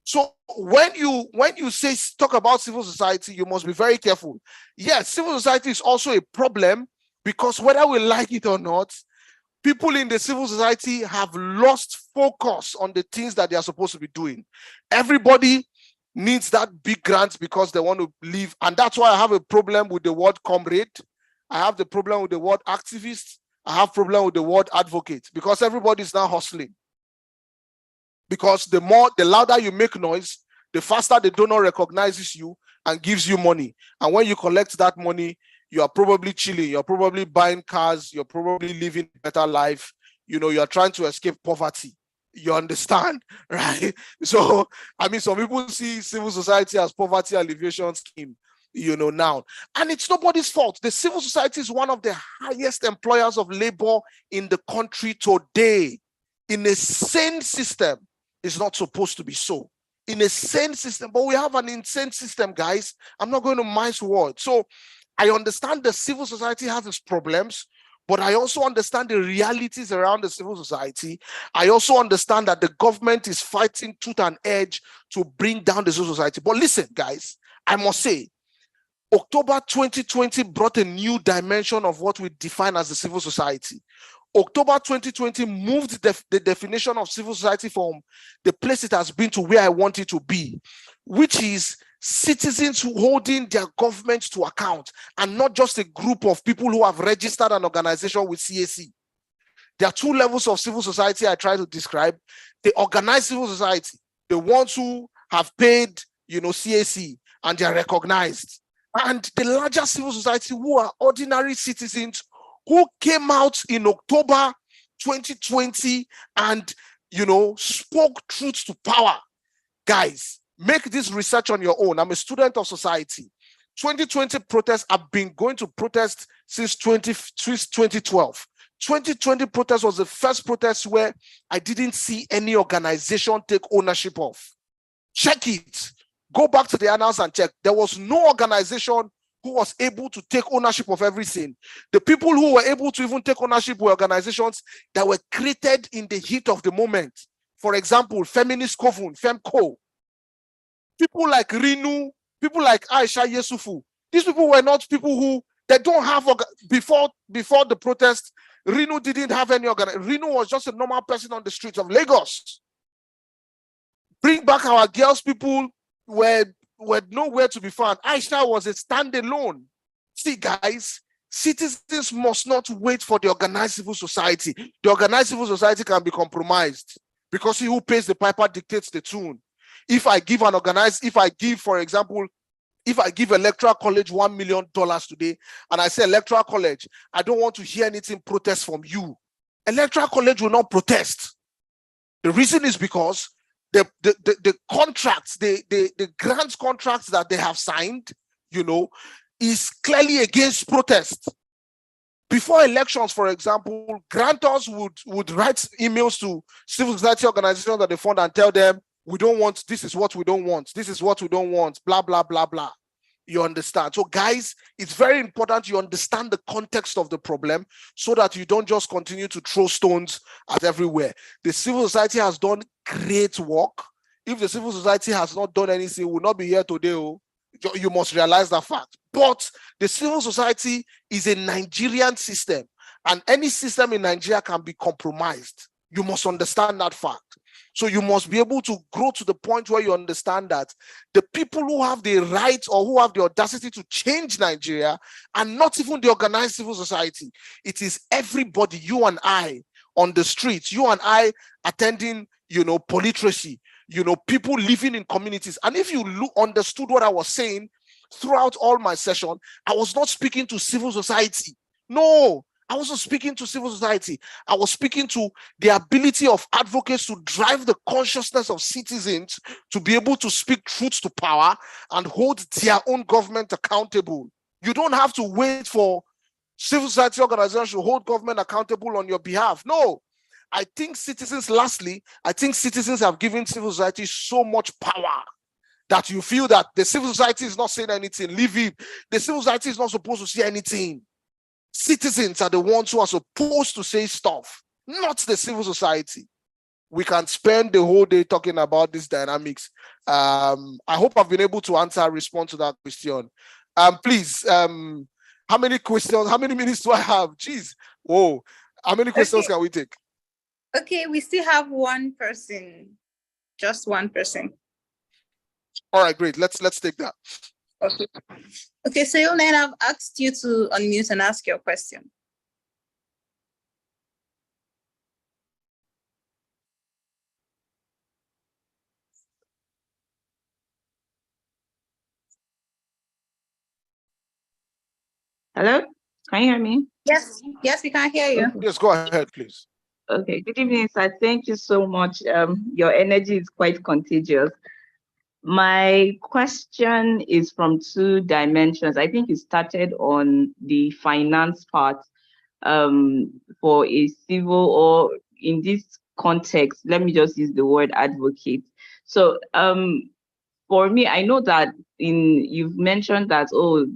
Speaker 3: So when you talk about civil society, you must be very careful. Yes, civil society is also a problem, because whether we like it or not, people in the civil society have lost focus on the things that they are supposed to be doing. Everybody needs that big grant because they want to live. And that's why I have a problem with the word comrade. I have the problem with the word activist. I have problem with the word advocate, because everybody is now hustling. Because the louder you make noise, the faster the donor recognizes you and gives you money. And when you collect that money, you are probably chilling, you're probably buying cars, you're probably living a better life, you're trying to escape poverty. You understand, right? So, I mean, some people see civil society as poverty alleviation scheme, now. And it's nobody's fault. The civil society is one of the highest employers of labor in the country today. In a sane system, it's not supposed to be so. In a sane system, but we have an insane system, guys. I'm not going to mince words. So I understand the civil society has its problems, but I also understand the realities around the civil society. I also understand that the government is fighting tooth and edge to bring down the civil society. But listen, guys, I must say, October 2020 brought a new dimension of what we define as the civil society. October 2020 moved the definition of civil society from the place it has been to where I want it to be, which is citizens holding their government to account, and not just a group of people who have registered an organization with CAC. There are two levels of civil society I try to describe. The organized civil society, the ones who have paid, CAC, and they are recognized. And the larger civil society, who are ordinary citizens who came out in October 2020 and, spoke truth to power. Guys, make this research on your own. I'm a student of society. 2020 protests, I've been going to protest since 2012. 2020 protest was the first protest where I didn't see any organization take ownership of. Check it. Go back to the annals and check. There was no organization who was able to take ownership of everything. The people who were able to even take ownership were organizations that were created in the heat of the moment. For example, Feminist Coven, FEMCO. People like Rinu, people like Aisha Yesufu. These people were not people who, they don't have, before the protest, Rinu didn't have any organization. Rinu was just a normal person on the streets of Lagos. Bring back our girls, people were nowhere to be found. Aisha was a standalone. See, guys, citizens must not wait for the organized civil society. The organized civil society can be compromised because he who pays the piper dictates the tune. If I give, for example, if I give Electoral College $1 million today, and I say, Electoral College, I don't want to hear anything protest from you, Electoral College will not protest. The reason is because the contracts, the grant contracts that they have signed, is clearly against protest. Before elections, for example, grantors would write emails to civil society organizations that they fund and tell them, we don't want, this is what we don't want, this is what we don't want, blah, blah, blah, blah. You understand? So guys, it's very important you understand the context of the problem so that you don't just continue to throw stones at everywhere. The civil society has done great work. If the civil society has not done anything, we will not be here today. You must realize that fact. But the civil society is a Nigerian system, and any system in Nigeria can be compromised. You must understand that fact. So you must be able to grow to the point where you understand that the people who have the right or who have the audacity to change Nigeria are not even the organized civil society. It is everybody, you and I on the streets, you and I attending, polyteracy, people living in communities. And if you understood what I was saying throughout all my session, I was not speaking to civil society. No. I wasn't speaking to civil society. I was speaking to the ability of advocates to drive the consciousness of citizens to be able to speak truth to power and hold their own government accountable. You don't have to wait for civil society organizations to hold government accountable on your behalf. No. I think citizens have given civil society so much power that you feel that the civil society is not saying anything. Leave it. The civil society is not supposed to say anything. Citizens are the ones who are supposed to say stuff, not the civil society. We can spend the whole day talking about these dynamics. I hope I've been able to respond to that question. Please, how many questions, how many minutes do I have? Jeez, whoa, how many questions can we take?
Speaker 1: Okay, we still have one person, just one person.
Speaker 3: All right, great, let's take that.
Speaker 1: Okay, so Yolene, I've asked you to unmute and ask your question.
Speaker 7: Hello, can you hear me?
Speaker 1: Yes, we can hear you.
Speaker 3: Yes, go ahead, please.
Speaker 7: Okay, good evening, sir. Thank you so much. Your energy is quite contagious. My question is from two dimensions. I think you started on the finance part for a civil, or in this context, let me just use the word advocate. So for me, I know that you've mentioned that,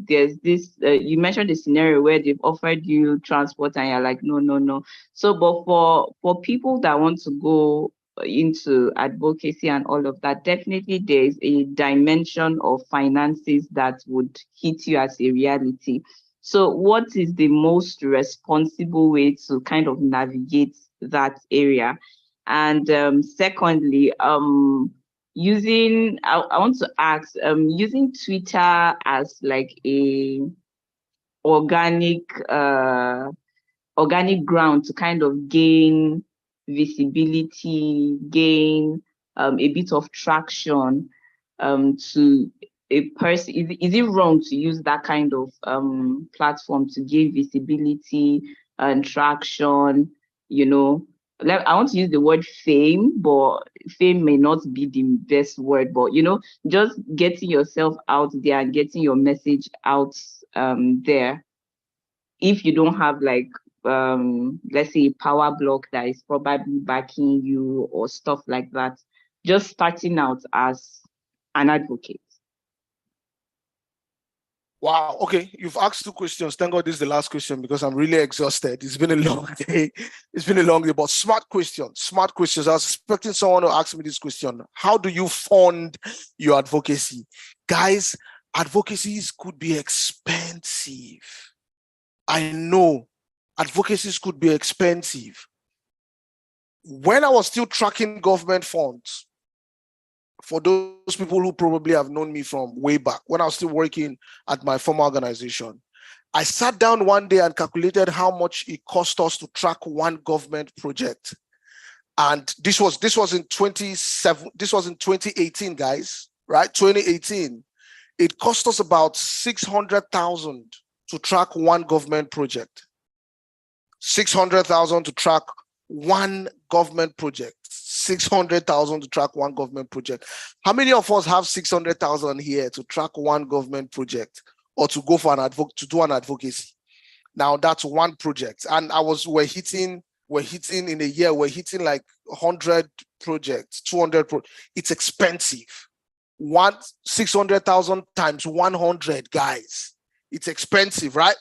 Speaker 7: there's this, you mentioned the scenario where they've offered you transport and you're like, no. So, but for people that want to go into advocacy and all of that, definitely there's a dimension of finances that would hit you as a reality. So what is the most responsible way to kind of navigate that area? And secondly, I want to ask, using Twitter as like a organic ground to kind of gain visibility, gain a bit of traction to a person. Is it wrong to use that kind of platform to gain visibility and traction? You know, I want to use the word fame, but fame may not be the best word, but you know, just getting yourself out there and getting your message out there. If you don't have like let's say a power block that is probably backing you or stuff like that, just starting out as an advocate.
Speaker 3: Wow. Okay. You've asked two questions. Thank God this is the last question because I'm really exhausted. It's been a long day. It's been a long day, but smart questions. Smart questions. I was expecting someone to ask me this question. How do you fund your advocacy? Guys, advocacies could be expensive. I know advocacies could be expensive. When I was still tracking government funds, for those people who probably have known me from way back, when I was still working at my former organization, I sat down one day and calculated how much it cost us to track one government project. And this was in 2018, guys, right? 2018. It cost us about 600,000 to track one government project. 600,000 to track one government project. 600,000 to track one government project. How many of us have 600,000 here to track one government project or to go for to do an advocacy? Now that's one project. And we're hitting in a year, we're hitting like 100 projects, 200 it's expensive. 600,000 times 100, guys. It's expensive, right?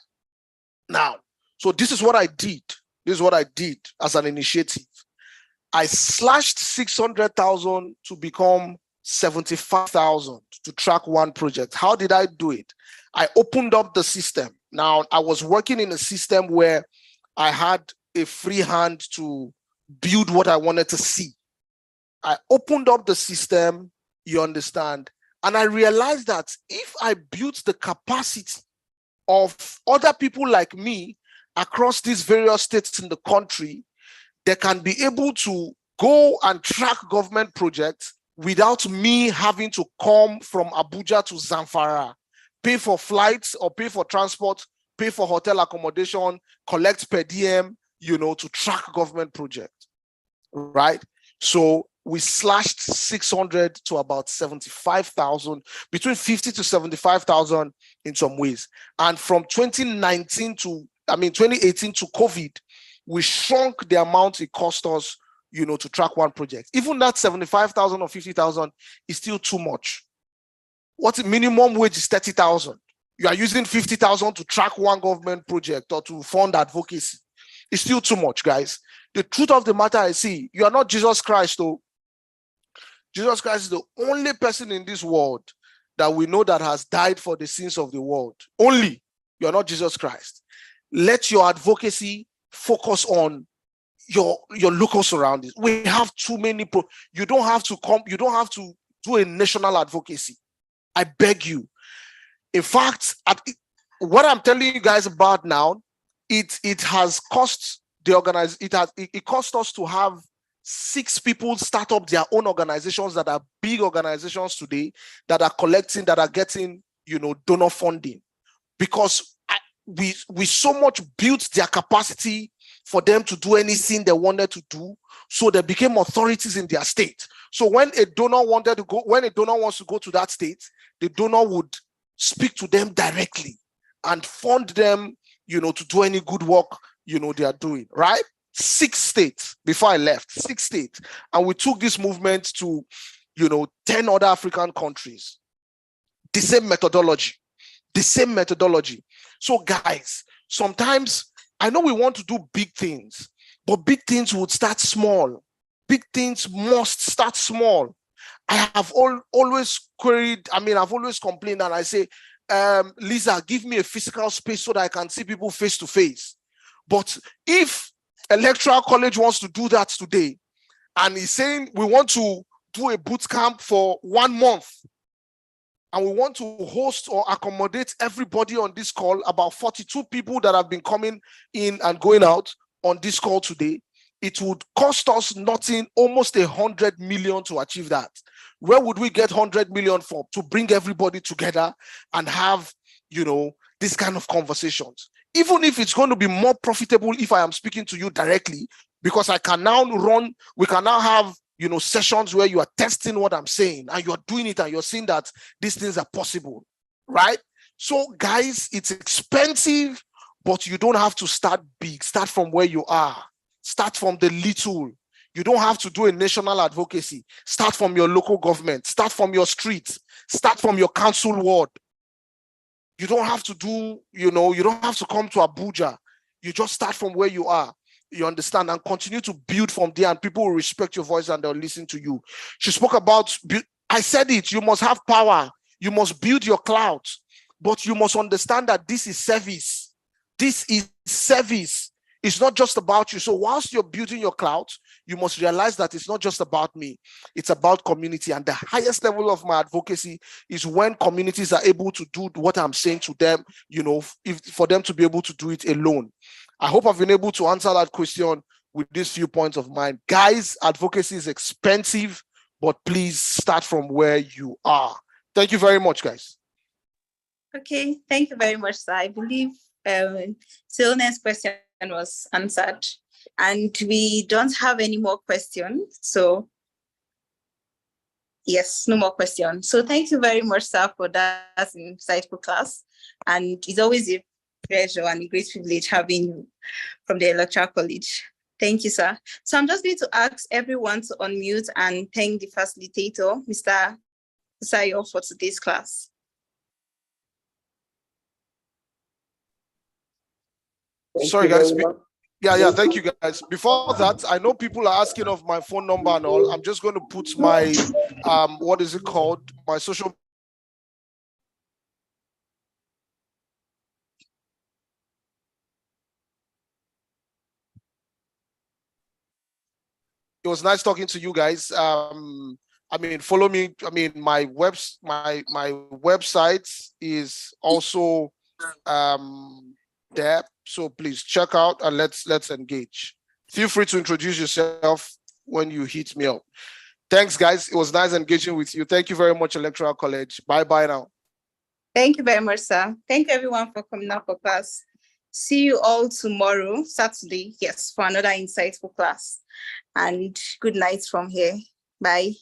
Speaker 3: Now, so this is what I did. This is what I did as an initiative. I slashed 600,000 to become 75,000 to track one project. How did I do it? I opened up the system. Now, I was working in a system where I had a free hand to build what I wanted to see. I opened up the system, you understand, and I realized that if I built the capacity of other people like me across these various states in the country, they can be able to go and track government projects without me having to come from Abuja to Zamfara, pay for flights or pay for transport, pay for hotel accommodation, collect per diem, to track government projects, right? So we slashed 600 to about 75,000, between 50 to 75,000 in some ways. And from 2018 to COVID, we shrunk the amount it cost us, to track one project. Even that 75,000 or 50,000 is still too much. What's the minimum wage is 30,000. You are using 50,000 to track one government project or to fund advocacy. It's still too much, guys. The truth of the matter is, you are not Jesus Christ, though. Jesus Christ is the only person in this world that we know that has died for the sins of the world. Only. You are not Jesus Christ. Let your advocacy focus on your local surroundings. We have too many. You don't have to do a national advocacy. I beg you. In fact, what I'm telling you guys about now, it has cost the organization. It cost us to have 6 people start up their own organizations that are big organizations today that are collecting, that are getting, donor funding, because we so much built their capacity for them to do anything they wanted to do, so they became authorities in their state. So when a donor wants to go to that state, the donor would speak to them directly and fund them, to do any good work, they are doing, right? 6 states before I left, 6 states. And we took this movement to, 10 other African countries. The same methodology. So guys, sometimes I know we want to do big things, but big things would start small. Big things must start small. I have always queried, I've always complained, and I say, Lisa, give me a physical space so that I can see people face to face. But if Electoral College wants to do that today, and he's saying we want to do a boot camp for 1 month. And we want to host or accommodate everybody on this call, about 42 people that have been coming in and going out on this call today. It would cost us nothing, almost 100 million to achieve that. Where would we get 100 million from? To bring everybody together and have, you know, this kind of conversations. Even if it's going to be more profitable if I am speaking to you directly, because I can now run, we can now have, you know, sessions where you are testing what I'm saying and you're doing it and you're seeing that these things are possible, right? So guys, it's expensive, but you don't have to start big. Start from where you are. Start from the little. You don't have to do a national advocacy. Start from your local government. Start from your street. Start from your council ward. You don't have to do, you know, you don't have to come to Abuja. You just start from where you are. You understand, and continue to build from there, and people will respect your voice and they'll listen to you. She spoke about, I said it, you must have power. You must build your cloud, but you must understand that this is service. This is service. It's not just about you. So whilst you're building your cloud, you must realize that it's not just about me. It's about community. And the highest level of my advocacy is when communities are able to do what I'm saying to them, you know, for them to be able to do it alone. I hope I've been able to answer that question with these few points of mine. Guys, advocacy is expensive, but please start from where you are. Thank you very much, guys.
Speaker 1: Okay, thank you very much, sir. I believe Silne's question was answered, and we don't have any more questions. So yes, no more questions. So thank you very much, sir, for that insightful class. And it's always a pleasure and a great privilege having you from the Electoral College. Thank you, sir. So I'm just going to ask everyone to unmute and thank the facilitator, Mr. Sayo, for today's class.
Speaker 3: Sorry, guys. Yeah, thank you, guys. Before that, I know people are asking of my phone number and all. I'm just going to put my, what is it called? My social. It was nice talking to you guys. I mean, follow me. I mean, my website is also there. So please check out and let's engage. Feel free to introduce yourself when you hit me up. Thanks, guys. It was nice engaging with you. Thank you very much, Electoral College. Bye now.
Speaker 1: Thank you very much, sir. Thank you, everyone, for coming out for class. See you all tomorrow, Saturday, yes, for another insightful class. And good night from here. Bye.